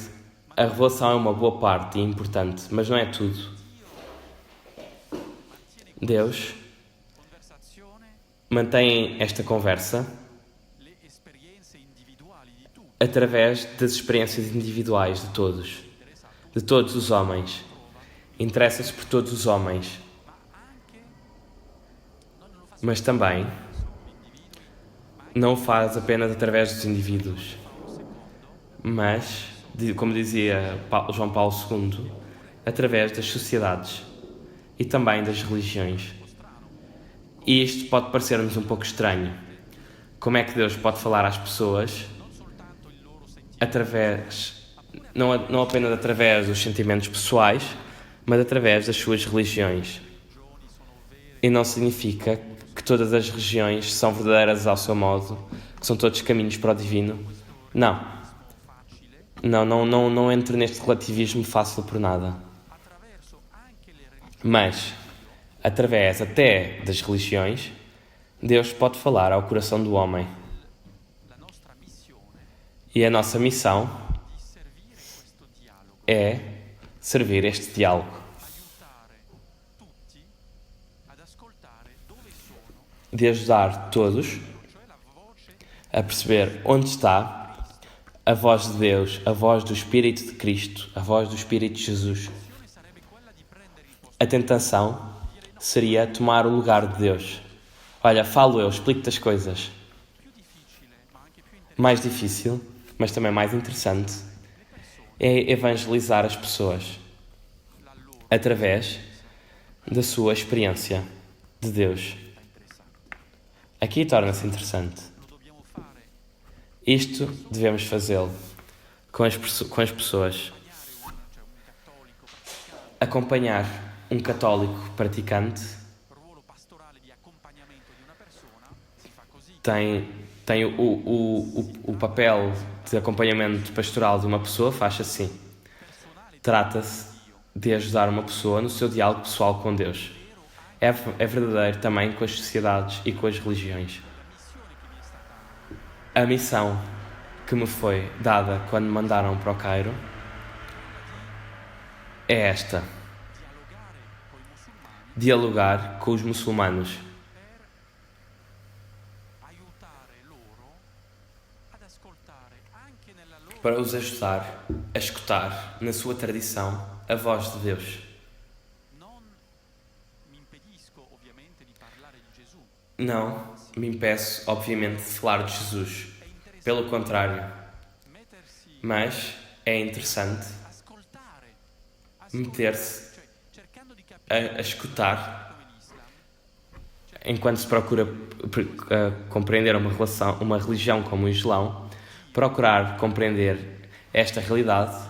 a revelação é uma boa parte e importante, mas não é tudo. Deus mantém esta conversa através das experiências individuais de todos os homens. Interessa-se por todos os homens. Mas também não o faz apenas através dos indivíduos, mas, como dizia João Paulo II, através das sociedades e também das religiões. E isto pode parecer-nos um pouco estranho. Como é que Deus pode falar às pessoas não apenas através dos sentimentos pessoais, mas através das suas religiões? E não significa que todas as religiões são verdadeiras ao seu modo, que são todos caminhos para o divino. Não entro neste relativismo fácil por nada. Mas, através até das religiões, Deus pode falar ao coração do homem. E a nossa missão é servir este diálogo. De ajudar todos a perceber onde está a voz de Deus, a voz do Espírito de Cristo, a voz do Espírito de Jesus. A tentação seria tomar o lugar de Deus. Olha, falo eu, explico-te as coisas. Mais difícil, mas também mais interessante, é evangelizar as pessoas. através da sua experiência de Deus. Aqui torna-se interessante. Isto devemos fazê-lo com as pessoas. Acompanhar um católico praticante tem o papel de acompanhamento pastoral de uma pessoa, faz assim. Trata-se de ajudar uma pessoa no seu diálogo pessoal com Deus. É verdadeiro também com as sociedades e com as religiões. A missão que me foi dada quando me mandaram para o Cairo é esta: dialogar com os muçulmanos, para os ajudar a escutar, na sua tradição, a voz de Deus. Não me impeço, obviamente, de falar de Jesus. Pelo contrário. Mas é interessante meter-se a escutar enquanto se procura compreender uma religião como o Islão, procurar compreender esta realidade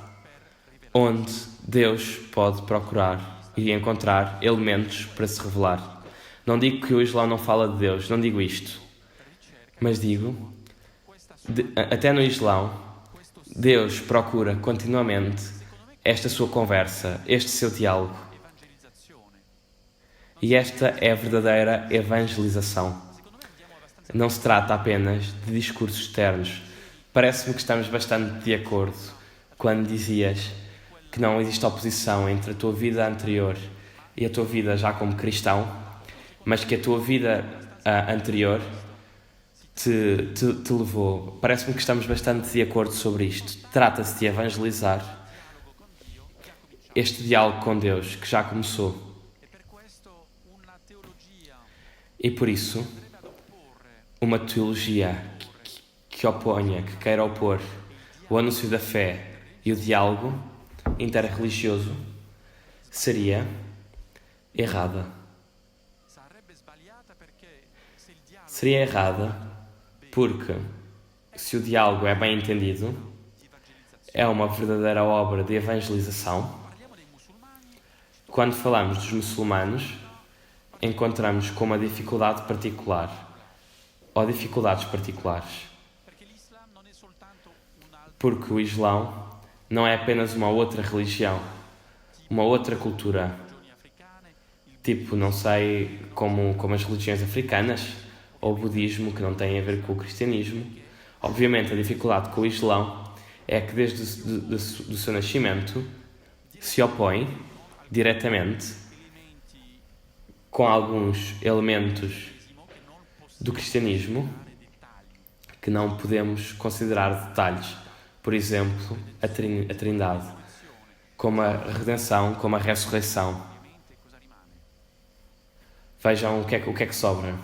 onde Deus pode procurar e encontrar elementos para se revelar. Não digo que o Islão não fala de Deus, não digo isto, mas digo, até no Islão, Deus procura continuamente esta sua conversa, este seu diálogo. E esta é a verdadeira evangelização. Não se trata apenas de discursos externos. Parece-me que estamos bastante de acordo quando dizias que não existe oposição entre a tua vida anterior e a tua vida já como cristão, mas que a tua vida anterior te levou. Parece-me que estamos bastante de acordo sobre isto. Trata-se de evangelizar este diálogo com Deus que já começou. E por isso, uma teologia que queira opor o anúncio da fé e o diálogo interreligioso seria errada. Seria errada porque, se o diálogo é bem entendido, é uma verdadeira obra de evangelização. Quando falamos dos muçulmanos, encontramos com uma dificuldade particular, ou dificuldades particulares. Porque o Islão não é apenas uma outra religião, uma outra cultura, tipo, não sei, como as religiões africanas, ou o budismo, que não tem a ver com o cristianismo. Obviamente, a dificuldade com o Islão é que desde o seu nascimento se opõe diretamente com alguns elementos do cristianismo que não podemos considerar detalhes. Por exemplo, a Trindade, como a redenção, como a ressurreição. Vejam o que é que sobra.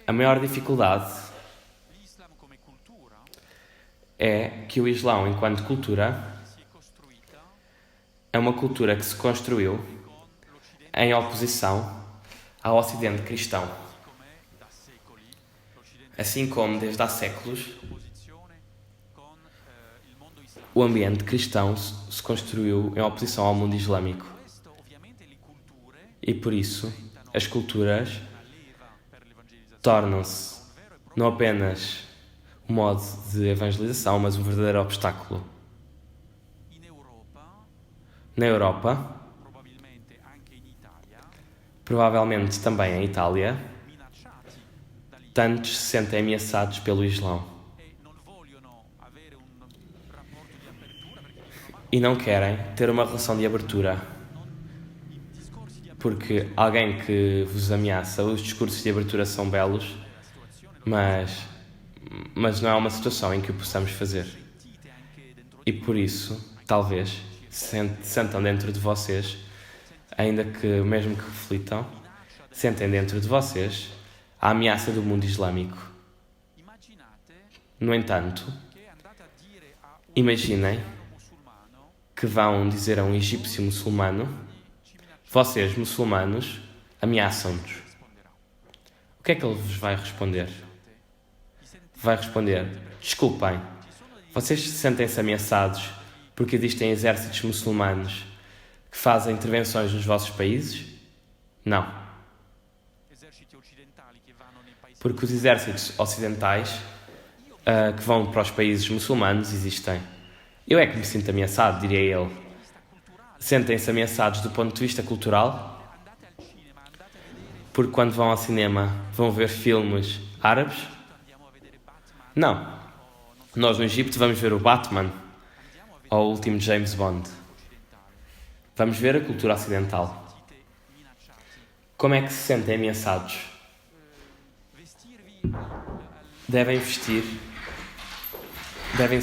A maior dificuldade é que o Islão, enquanto cultura, é uma cultura que se construiu em oposição ao Ocidente cristão. Assim como, desde há séculos, o ambiente cristão se construiu em oposição ao mundo islâmico. E por isso, as culturas tornam-se não apenas um modo de evangelização, mas um verdadeiro obstáculo. Na Europa, provavelmente também em Itália, tantos se sentem ameaçados pelo Islão e não querem ter uma relação de abertura. Porque alguém que vos ameaça, os discursos de abertura são belos, mas não é uma situação em que o possamos fazer. E por isso, talvez, sentam dentro de vocês, ainda que mesmo que reflitam, sentem dentro de vocês a ameaça do mundo islâmico. No entanto, imaginem que vão dizer a um egípcio muçulmano: vocês, muçulmanos, ameaçam-nos. O que é que ele vos vai responder? Vai responder: desculpem, vocês sentem-se ameaçados porque existem exércitos muçulmanos que fazem intervenções nos vossos países? Não. Porque os exércitos ocidentais que vão para os países muçulmanos existem. Eu é que me sinto ameaçado, diria ele. Sentem-se ameaçados do ponto de vista cultural? Porque quando vão ao cinema vão ver filmes árabes? Não. Nós no Egito vamos ver o Batman ou o último James Bond. Vamos ver a cultura ocidental. Como é que se sentem ameaçados? Devem-se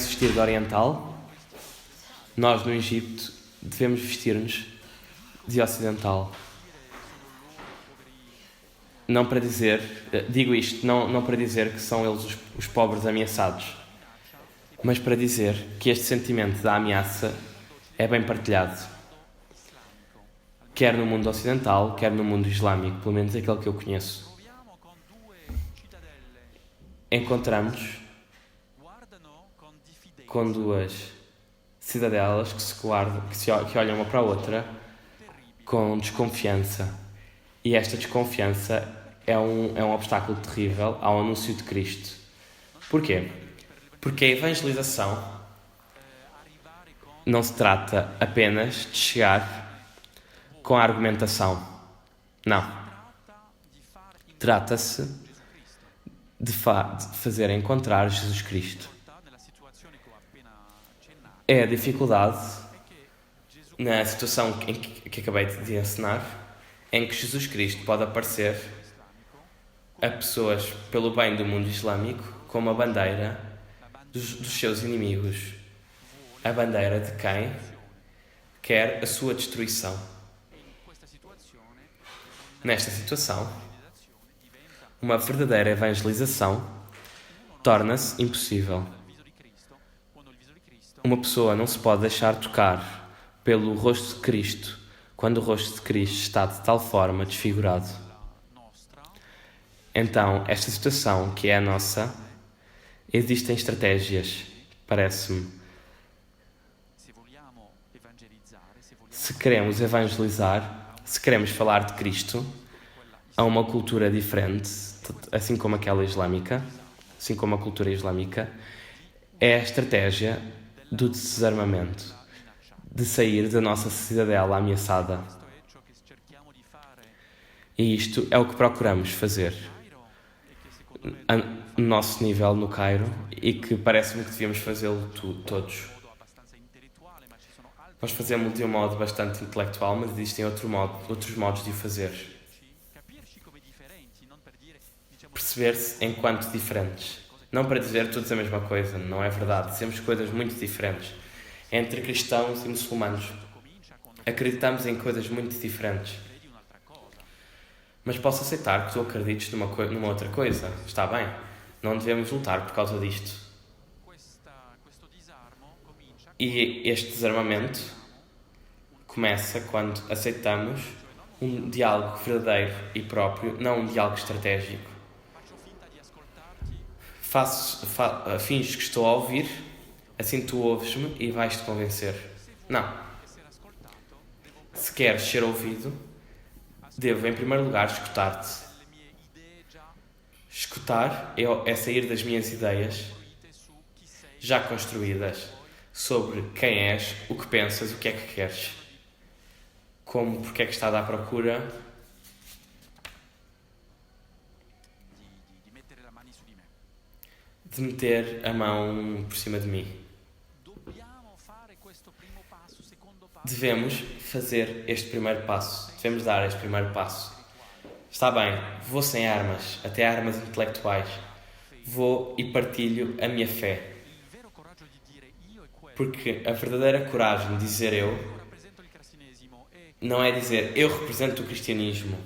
vestir de oriental. Nós no Egito devemos vestir-nos de ocidental. Não para dizer, digo isto, não para dizer que são eles os pobres ameaçados, mas para dizer que este sentimento da ameaça é bem partilhado, quer no mundo ocidental, quer no mundo islâmico, pelo menos aquele que eu conheço. Encontramos com duas cidadelas que olham uma para a outra com desconfiança. E esta desconfiança é um obstáculo terrível ao anúncio de Cristo. Porquê? Porque a evangelização não se trata apenas de chegar com a argumentação. Não. Trata-se de fazer encontrar Jesus Cristo. É a dificuldade na situação que acabei de ensinar, em que Jesus Cristo pode aparecer a pessoas pelo bem do mundo islâmico como a bandeira dos seus inimigos, a bandeira de quem quer a sua destruição. Nesta situação, uma verdadeira evangelização torna-se impossível. Uma pessoa não se pode deixar tocar pelo rosto de Cristo quando o rosto de Cristo está de tal forma desfigurado. Então, esta situação, que é a nossa, existem estratégias, parece-me. Se queremos evangelizar, se queremos falar de Cristo a uma cultura diferente, assim como aquela islâmica, assim como a cultura islâmica, é a estratégia do desarmamento, de sair da nossa cidadela ameaçada. E isto é o que procuramos fazer no nosso nível no Cairo e que parece-me que devíamos fazê-lo todos. Nós fazemos de um modo bastante intelectual, mas existem outros modos de o fazer. Perceber-se enquanto diferentes. Não para dizer todos a mesma coisa, não é verdade. Dizemos coisas muito diferentes. Entre cristãos e muçulmanos, acreditamos em coisas muito diferentes. Mas posso aceitar que tu acredites numa outra coisa. Está bem. Não devemos lutar por causa disto. E este desarmamento começa quando aceitamos um diálogo verdadeiro e próprio, não um diálogo estratégico. Finges que estou a ouvir, assim tu ouves-me e vais-te convencer. Não. Se queres ser ouvido, devo, em primeiro lugar, escutar-te. Escutar é sair das minhas ideias já construídas sobre quem és, o que pensas, o que é que queres. Como, porque é que estás à procura de meter a mão por cima de mim. Devemos fazer este primeiro passo. Devemos dar este primeiro passo. Está bem, vou sem armas, até armas intelectuais. Vou e partilho a minha fé. Porque a verdadeira coragem de dizer eu não é dizer eu represento o cristianismo.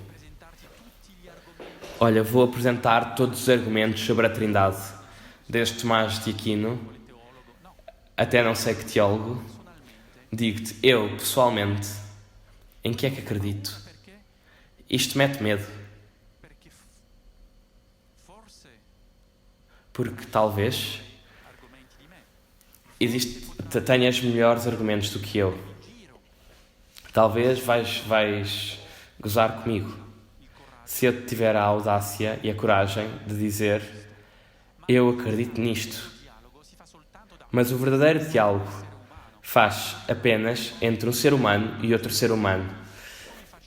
Olha, vou apresentar todos os argumentos sobre a Trindade, desde Tomás de Aquino até não sei que teólogo, Digo-te, eu, pessoalmente, em que é que acredito? Isto mete medo. Porque talvez tenhas melhores argumentos do que eu. Talvez vais gozar comigo. Se eu tiver a audácia e a coragem de dizer eu acredito nisto. Mas o verdadeiro diálogo faz apenas entre um ser humano e outro ser humano.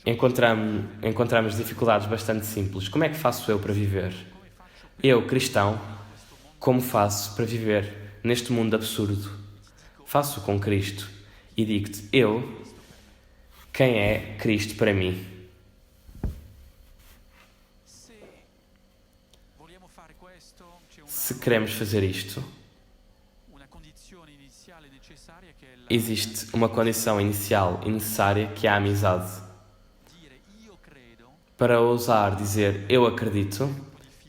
Encontramos dificuldades bastante simples. Como é que faço eu para viver? Eu, cristão, como faço para viver neste mundo absurdo? Faço com Cristo e digo-te, quem é Cristo para mim? Se queremos fazer isto, existe uma condição inicial e necessária que é a amizade. Para ousar dizer eu acredito,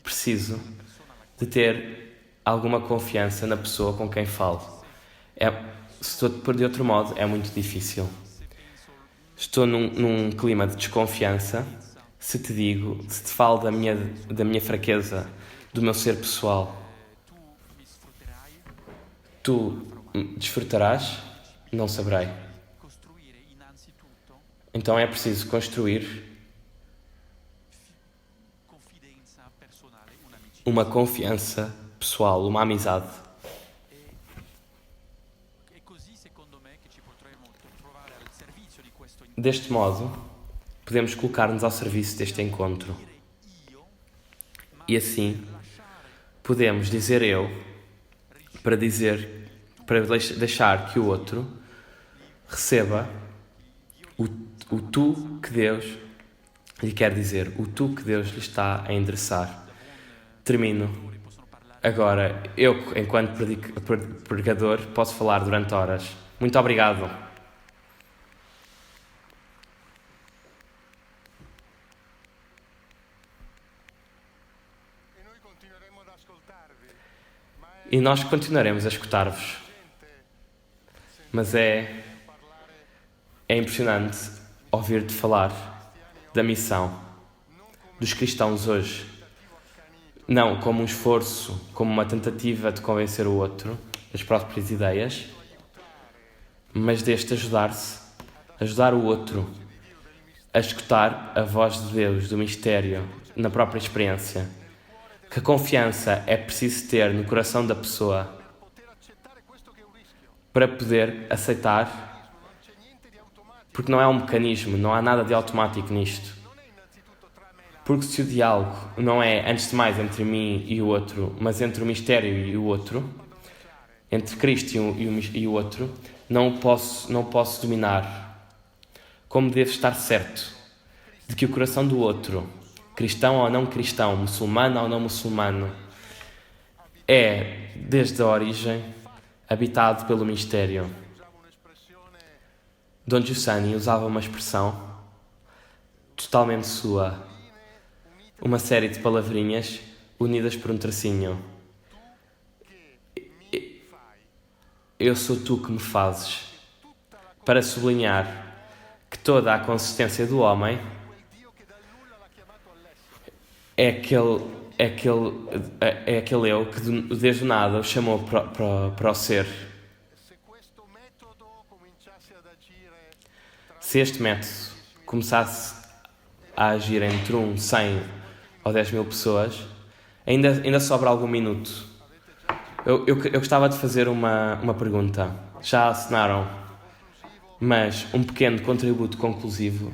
preciso de ter alguma confiança na pessoa com quem falo. Se estou de outro modo, é muito difícil. Estou num clima de desconfiança se te falo da minha fraqueza, do meu ser pessoal. Tu desfrutarás? Não saberei. Então é preciso construir uma confiança pessoal, uma amizade. Deste modo, podemos colocar-nos ao serviço deste encontro. E assim, podemos dizer eu, para deixar que o outro receba o tu que Deus lhe quer dizer, o tu que Deus lhe está a endereçar. Termino. Agora, eu, enquanto pregador, posso falar durante horas. Muito obrigado. E nós continuaremos a escutar-vos. Mas é impressionante ouvir-te falar da missão dos cristãos hoje. Não como um esforço, como uma tentativa de convencer o outro das próprias ideias, mas deste ajudar o outro a escutar a voz de Deus, do mistério, na própria experiência. Que confiança é preciso ter no coração da pessoa para poder aceitar, porque não é um mecanismo, não há nada de automático nisto. Porque se o diálogo não é, antes de mais, entre mim e o outro, mas entre o mistério e o outro, entre Cristo e o outro, não posso dominar. Como devo estar certo de que o coração do outro, cristão ou não cristão, muçulmano ou não muçulmano, é, desde a origem, habitado pelo mistério. Don Giussani usava uma expressão totalmente sua, uma série de palavrinhas unidas por um tracinho. Eu sou tu que me fazes, para sublinhar que toda a consistência do homem é aquele eu que desde o nada o chamou para o ser. Se este método começasse a agir entre 100 ou 10 mil pessoas, ainda sobra algum minuto. Eu gostava de fazer uma pergunta. Já assinaram, mas um pequeno contributo conclusivo,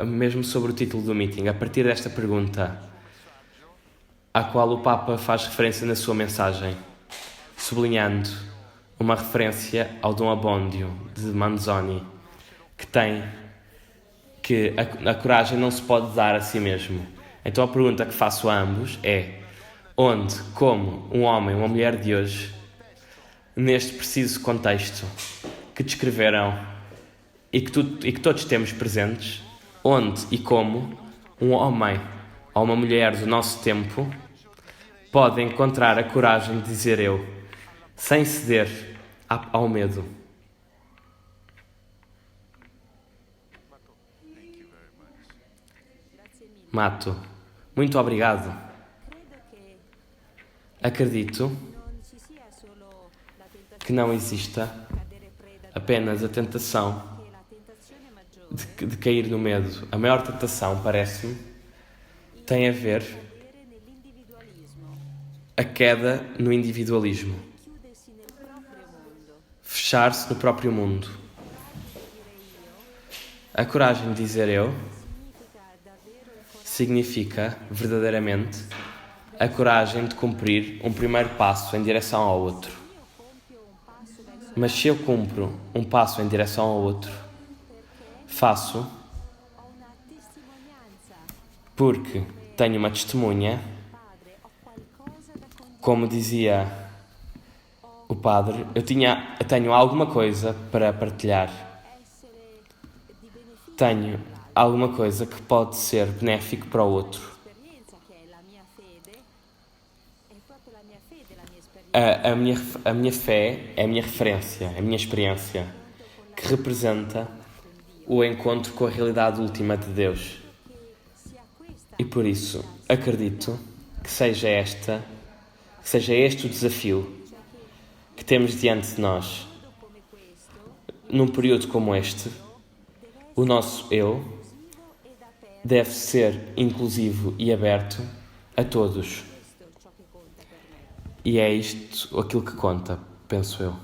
mesmo sobre o título do meeting, a partir desta pergunta, à qual o Papa faz referência na sua mensagem, sublinhando uma referência ao Dom Abbondio de Manzoni, que a coragem não se pode dar a si mesmo. Então a pergunta que faço a ambos é: onde, como um homem ou uma mulher de hoje, neste preciso contexto que descreveram e que todos temos presentes, onde e como um homem ou uma mulher do nosso tempo pode encontrar a coragem de dizer eu, sem ceder ao medo? Mato. Muito obrigado. Acredito que não exista apenas a tentação de cair no medo. A maior tentação, parece-me, tem a ver a queda no individualismo. Fechar-se no próprio mundo. A coragem de dizer eu significa, verdadeiramente, a coragem de cumprir um primeiro passo em direção ao outro. Mas se eu cumpro um passo em direção ao outro, faço porque tenho uma testemunha, como dizia o padre, eu tenho alguma coisa para partilhar. Tenho alguma coisa que pode ser benéfico para o outro. A minha fé é a minha referência, é a minha experiência, que representa o encontro com a realidade última de Deus. E por isso, acredito que seja este o desafio que temos diante de nós. Num período como este, o nosso eu deve ser inclusivo e aberto a todos. E é isto aquilo que conta, penso eu.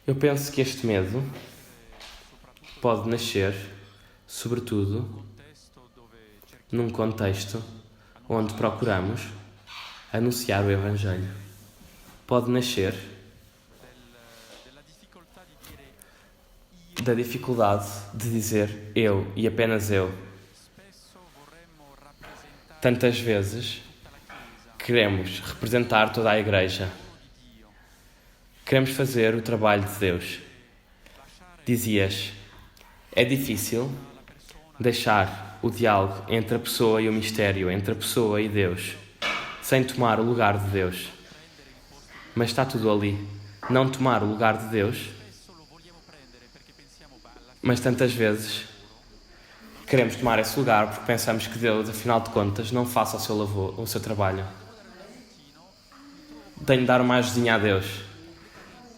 Eu penso que este medo pode nascer, sobretudo, num contexto onde procuramos anunciar o Evangelho. Pode nascer da dificuldade de dizer eu e apenas eu. Tantas vezes queremos representar toda a Igreja. Queremos fazer o trabalho de Deus. Dizias, é difícil deixar o diálogo entre a pessoa e o mistério, entre a pessoa e Deus, sem tomar o lugar de Deus. Mas está tudo ali. Não tomar o lugar de Deus, mas tantas vezes queremos tomar esse lugar porque pensamos que Deus, afinal de contas, não faça o seu trabalho. Tenho de dar uma ajudinha a Deus.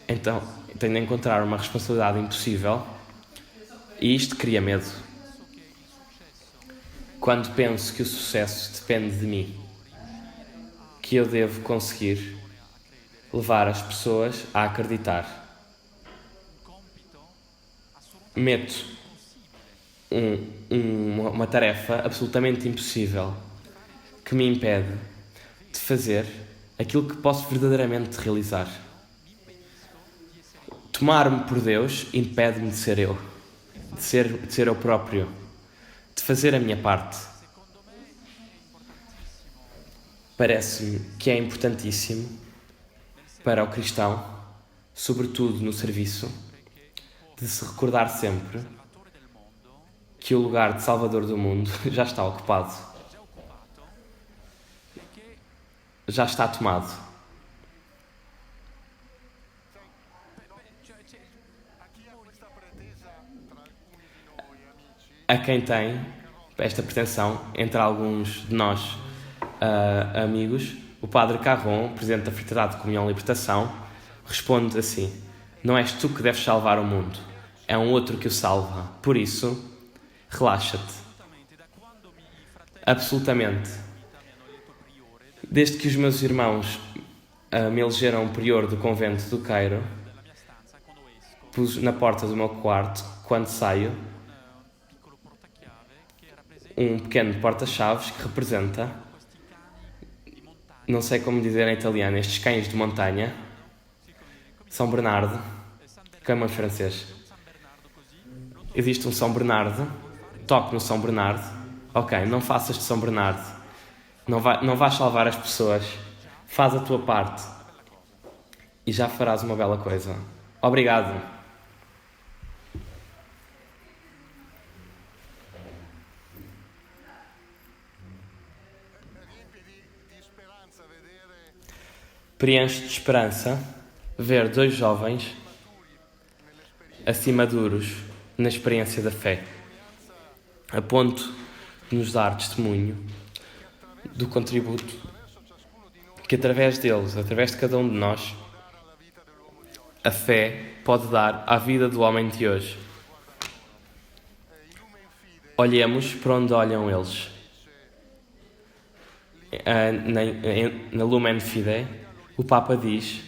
Então, tenho de encontrar uma responsabilidade impossível e isto cria medo. Quando penso que o sucesso depende de mim, que eu devo conseguir levar as pessoas a acreditar. Meto uma tarefa absolutamente impossível que me impede de fazer aquilo que posso verdadeiramente realizar. Tomar-me por Deus impede-me de ser eu, de ser eu próprio, de fazer a minha parte. Parece-me que é importantíssimo para o cristão, sobretudo no serviço, de se recordar sempre que o lugar de Salvador do mundo já está ocupado. Já está tomado. A quem tem esta pretensão, entre alguns de nós amigos, o Padre Carron, Presidente da Fraternidade de Comunhão e Libertação, responde assim: não és tu que deves salvar o mundo, é um outro que o salva. Por isso, relaxa-te. Absolutamente. Desde que os meus irmãos me elegeram prior do convento do Cairo, pus na porta do meu quarto, quando saio, um pequeno porta-chaves que representa, não sei como dizer em italiano, estes cães de montanha, São Bernardo, como em francês. Existe um São Bernardo, toque no São Bernardo, ok, não faças de São Bernardo, não vais salvar as pessoas, faz a tua parte e já farás uma bela coisa. Obrigado. Preenche de esperança ver 2 jovens assim maduros na experiência da fé, a ponto de nos dar testemunho do contributo que através deles, através de cada um de nós, a fé pode dar à vida do homem de hoje. Olhemos para onde olham eles. Na Lumen Fidei, o Papa diz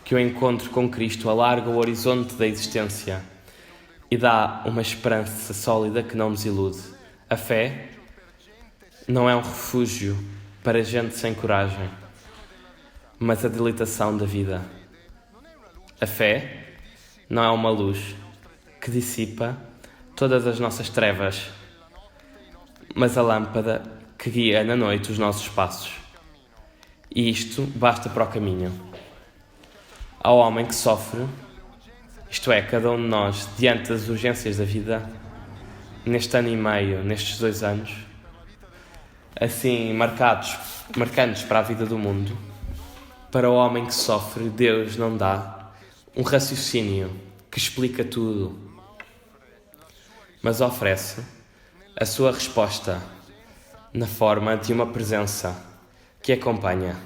que o encontro com Cristo alarga o horizonte da existência e dá uma esperança sólida que não nos ilude. A fé não é um refúgio para gente sem coragem, mas a dilatação da vida. A fé não é uma luz que dissipa todas as nossas trevas, mas a lâmpada que guia na noite os nossos passos. E isto basta para o caminho. Ao homem que sofre, isto é, cada um de nós, diante das urgências da vida, neste ano e meio, nestes 2 anos, assim marcantes para a vida do mundo, para o homem que sofre, Deus não dá um raciocínio que explica tudo, mas oferece a sua resposta na forma de uma presença que acompanha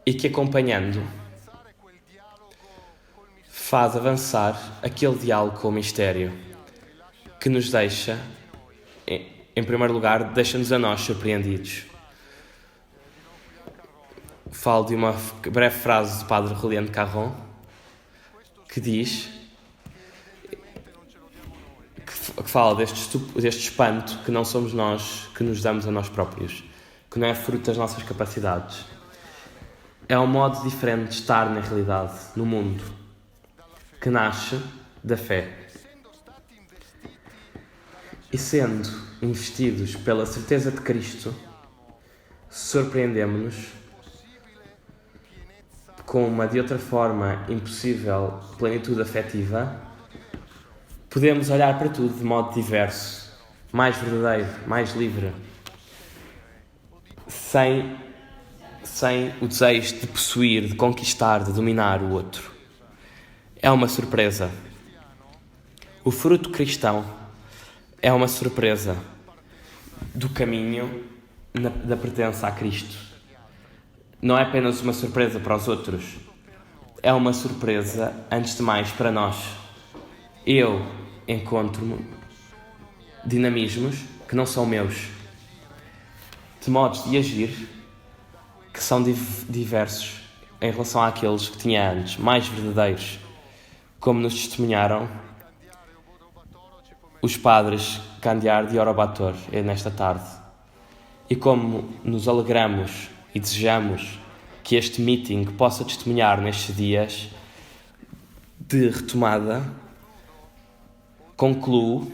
e que, acompanhando, faz avançar aquele diálogo com o mistério que nos deixa, em primeiro lugar, deixa-nos a nós surpreendidos. Falo de uma breve frase do Padre Julián de Carron que diz, que fala deste espanto que não somos nós que nos damos a nós próprios, que não é fruto das nossas capacidades. É um modo diferente de estar na realidade, no mundo, que nasce da fé. E sendo investidos pela certeza de Cristo, surpreendemos-nos com uma de outra forma impossível plenitude afetiva. Podemos olhar para tudo de modo diverso, mais verdadeiro, mais livre, sem o desejo de possuir, de conquistar, de dominar o outro. É uma surpresa. O fruto cristão é uma surpresa do caminho da pertença a Cristo. Não é apenas uma surpresa para os outros, é uma surpresa, antes de mais, para nós. Eu encontro-me dinamismos que não são meus, de modos de agir que são diversos em relação àqueles que tinha antes, mais verdadeiros, como nos testemunharam os padres Candiardi e Orobator nesta tarde. E como nos alegramos e desejamos que este meeting possa testemunhar nestes dias de retomada, concluo,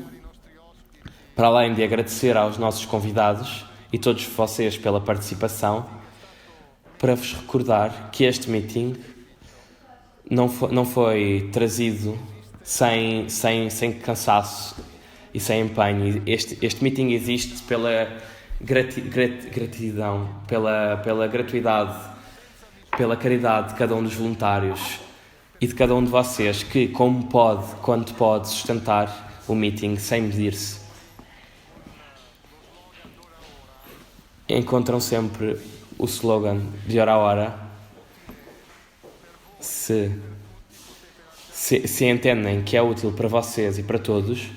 para além de agradecer aos nossos convidados e todos vocês pela participação, para vos recordar que este meeting não foi trazido sem cansaço e sem empenho. Este meeting existe pela gratidão, pela gratuidade, pela caridade de cada um dos voluntários e de cada um de vocês que, quando pode, sustentar o meeting sem medir-se. Encontram sempre o slogan de hora a hora. Se entendem que é útil para vocês e para todos,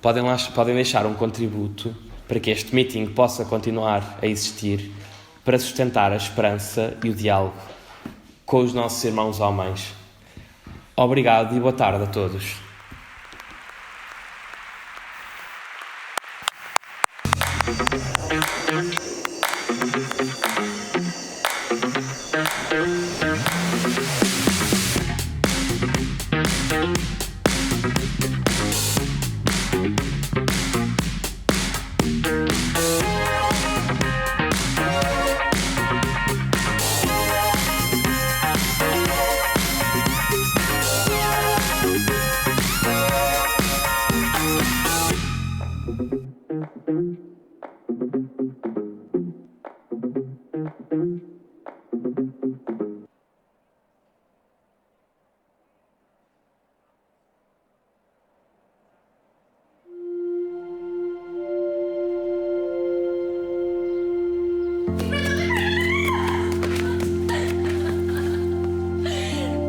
podem deixar um contributo para que este meeting possa continuar a existir, para sustentar a esperança e o diálogo com os nossos irmãos homens. Obrigado e boa tarde a todos.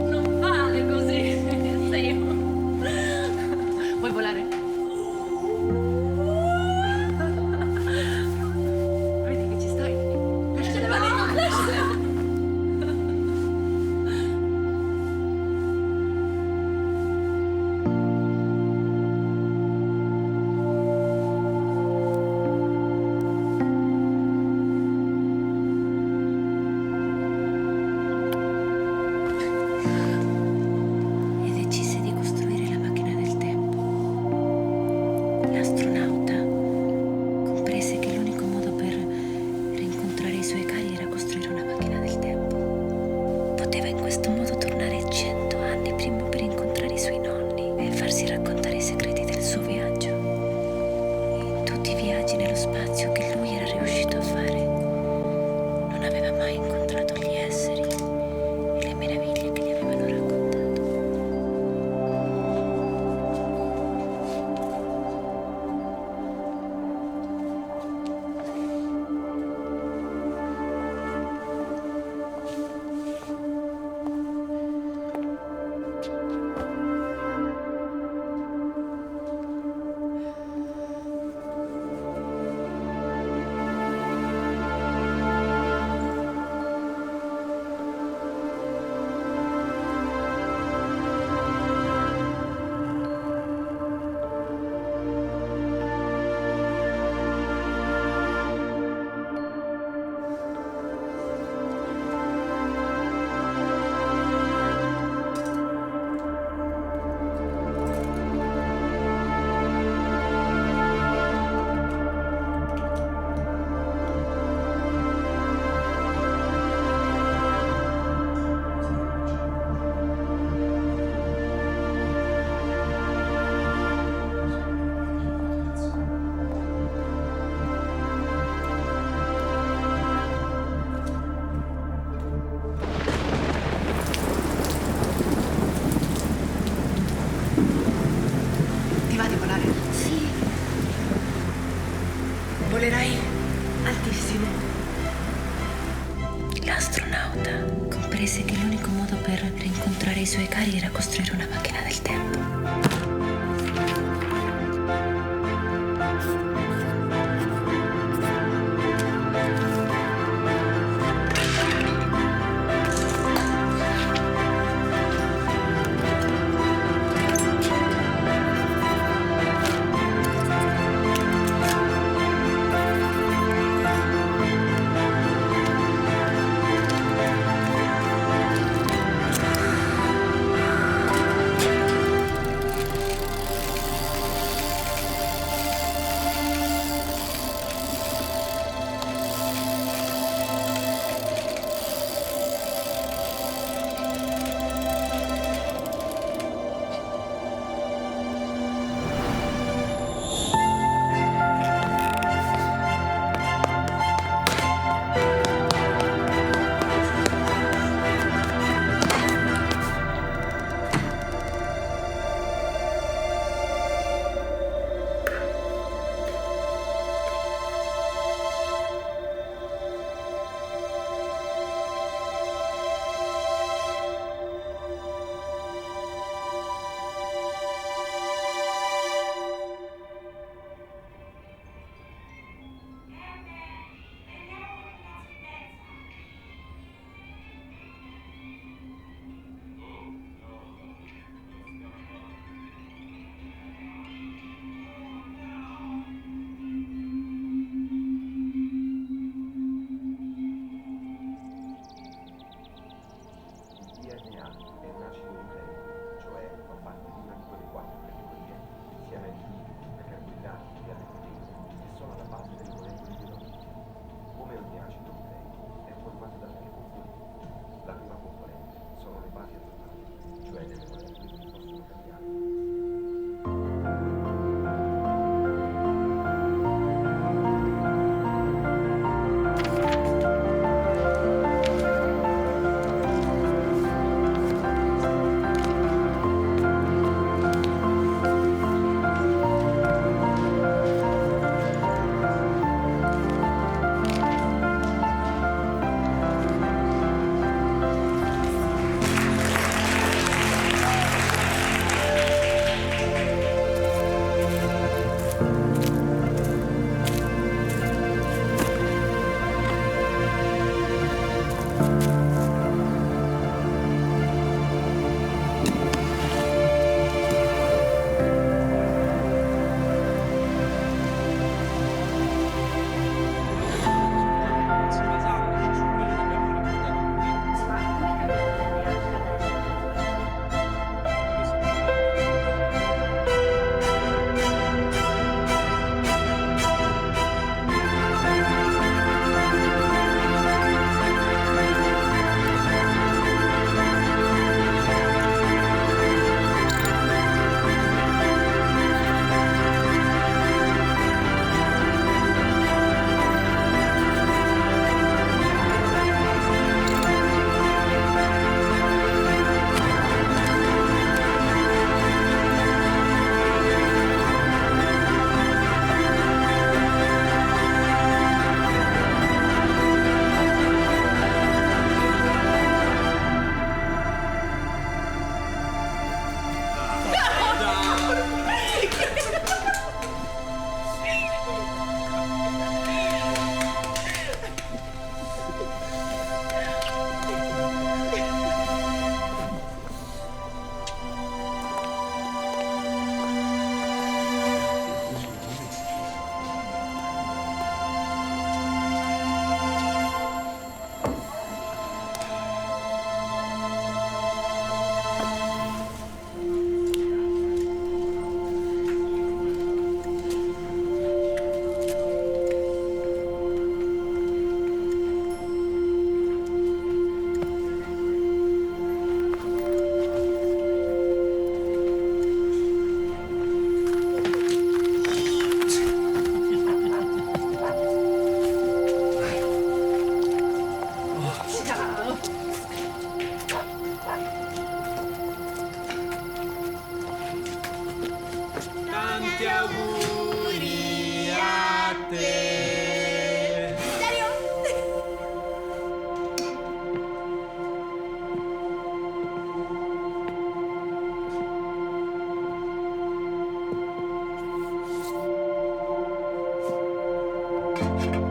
Non vale così. Sei Vuoi volare? Vedi che ci stai? Lasciale volare. lasciala. E decise di costruire la macchina del tempo. L'astronauta comprese che l'unico modo per rincontrare i suoi cari era costruire una macchina del tempo. Poteva in questo modo tornare 100 anni prima per incontrare i suoi nonni e farsi raccontare i segreti del suo viaggio. E tutti i viaggi nello spazio che lui era riuscito a fare. Non aveva mai incontrato gli esseri e le meraviglie che gli avevano raccontato. Ti va di volare? Sì, Volerai altissimo. l'astronauta comprese che l'unico modo per rincontrare i suoi cari era costruire una macchina del tempo. Ecco,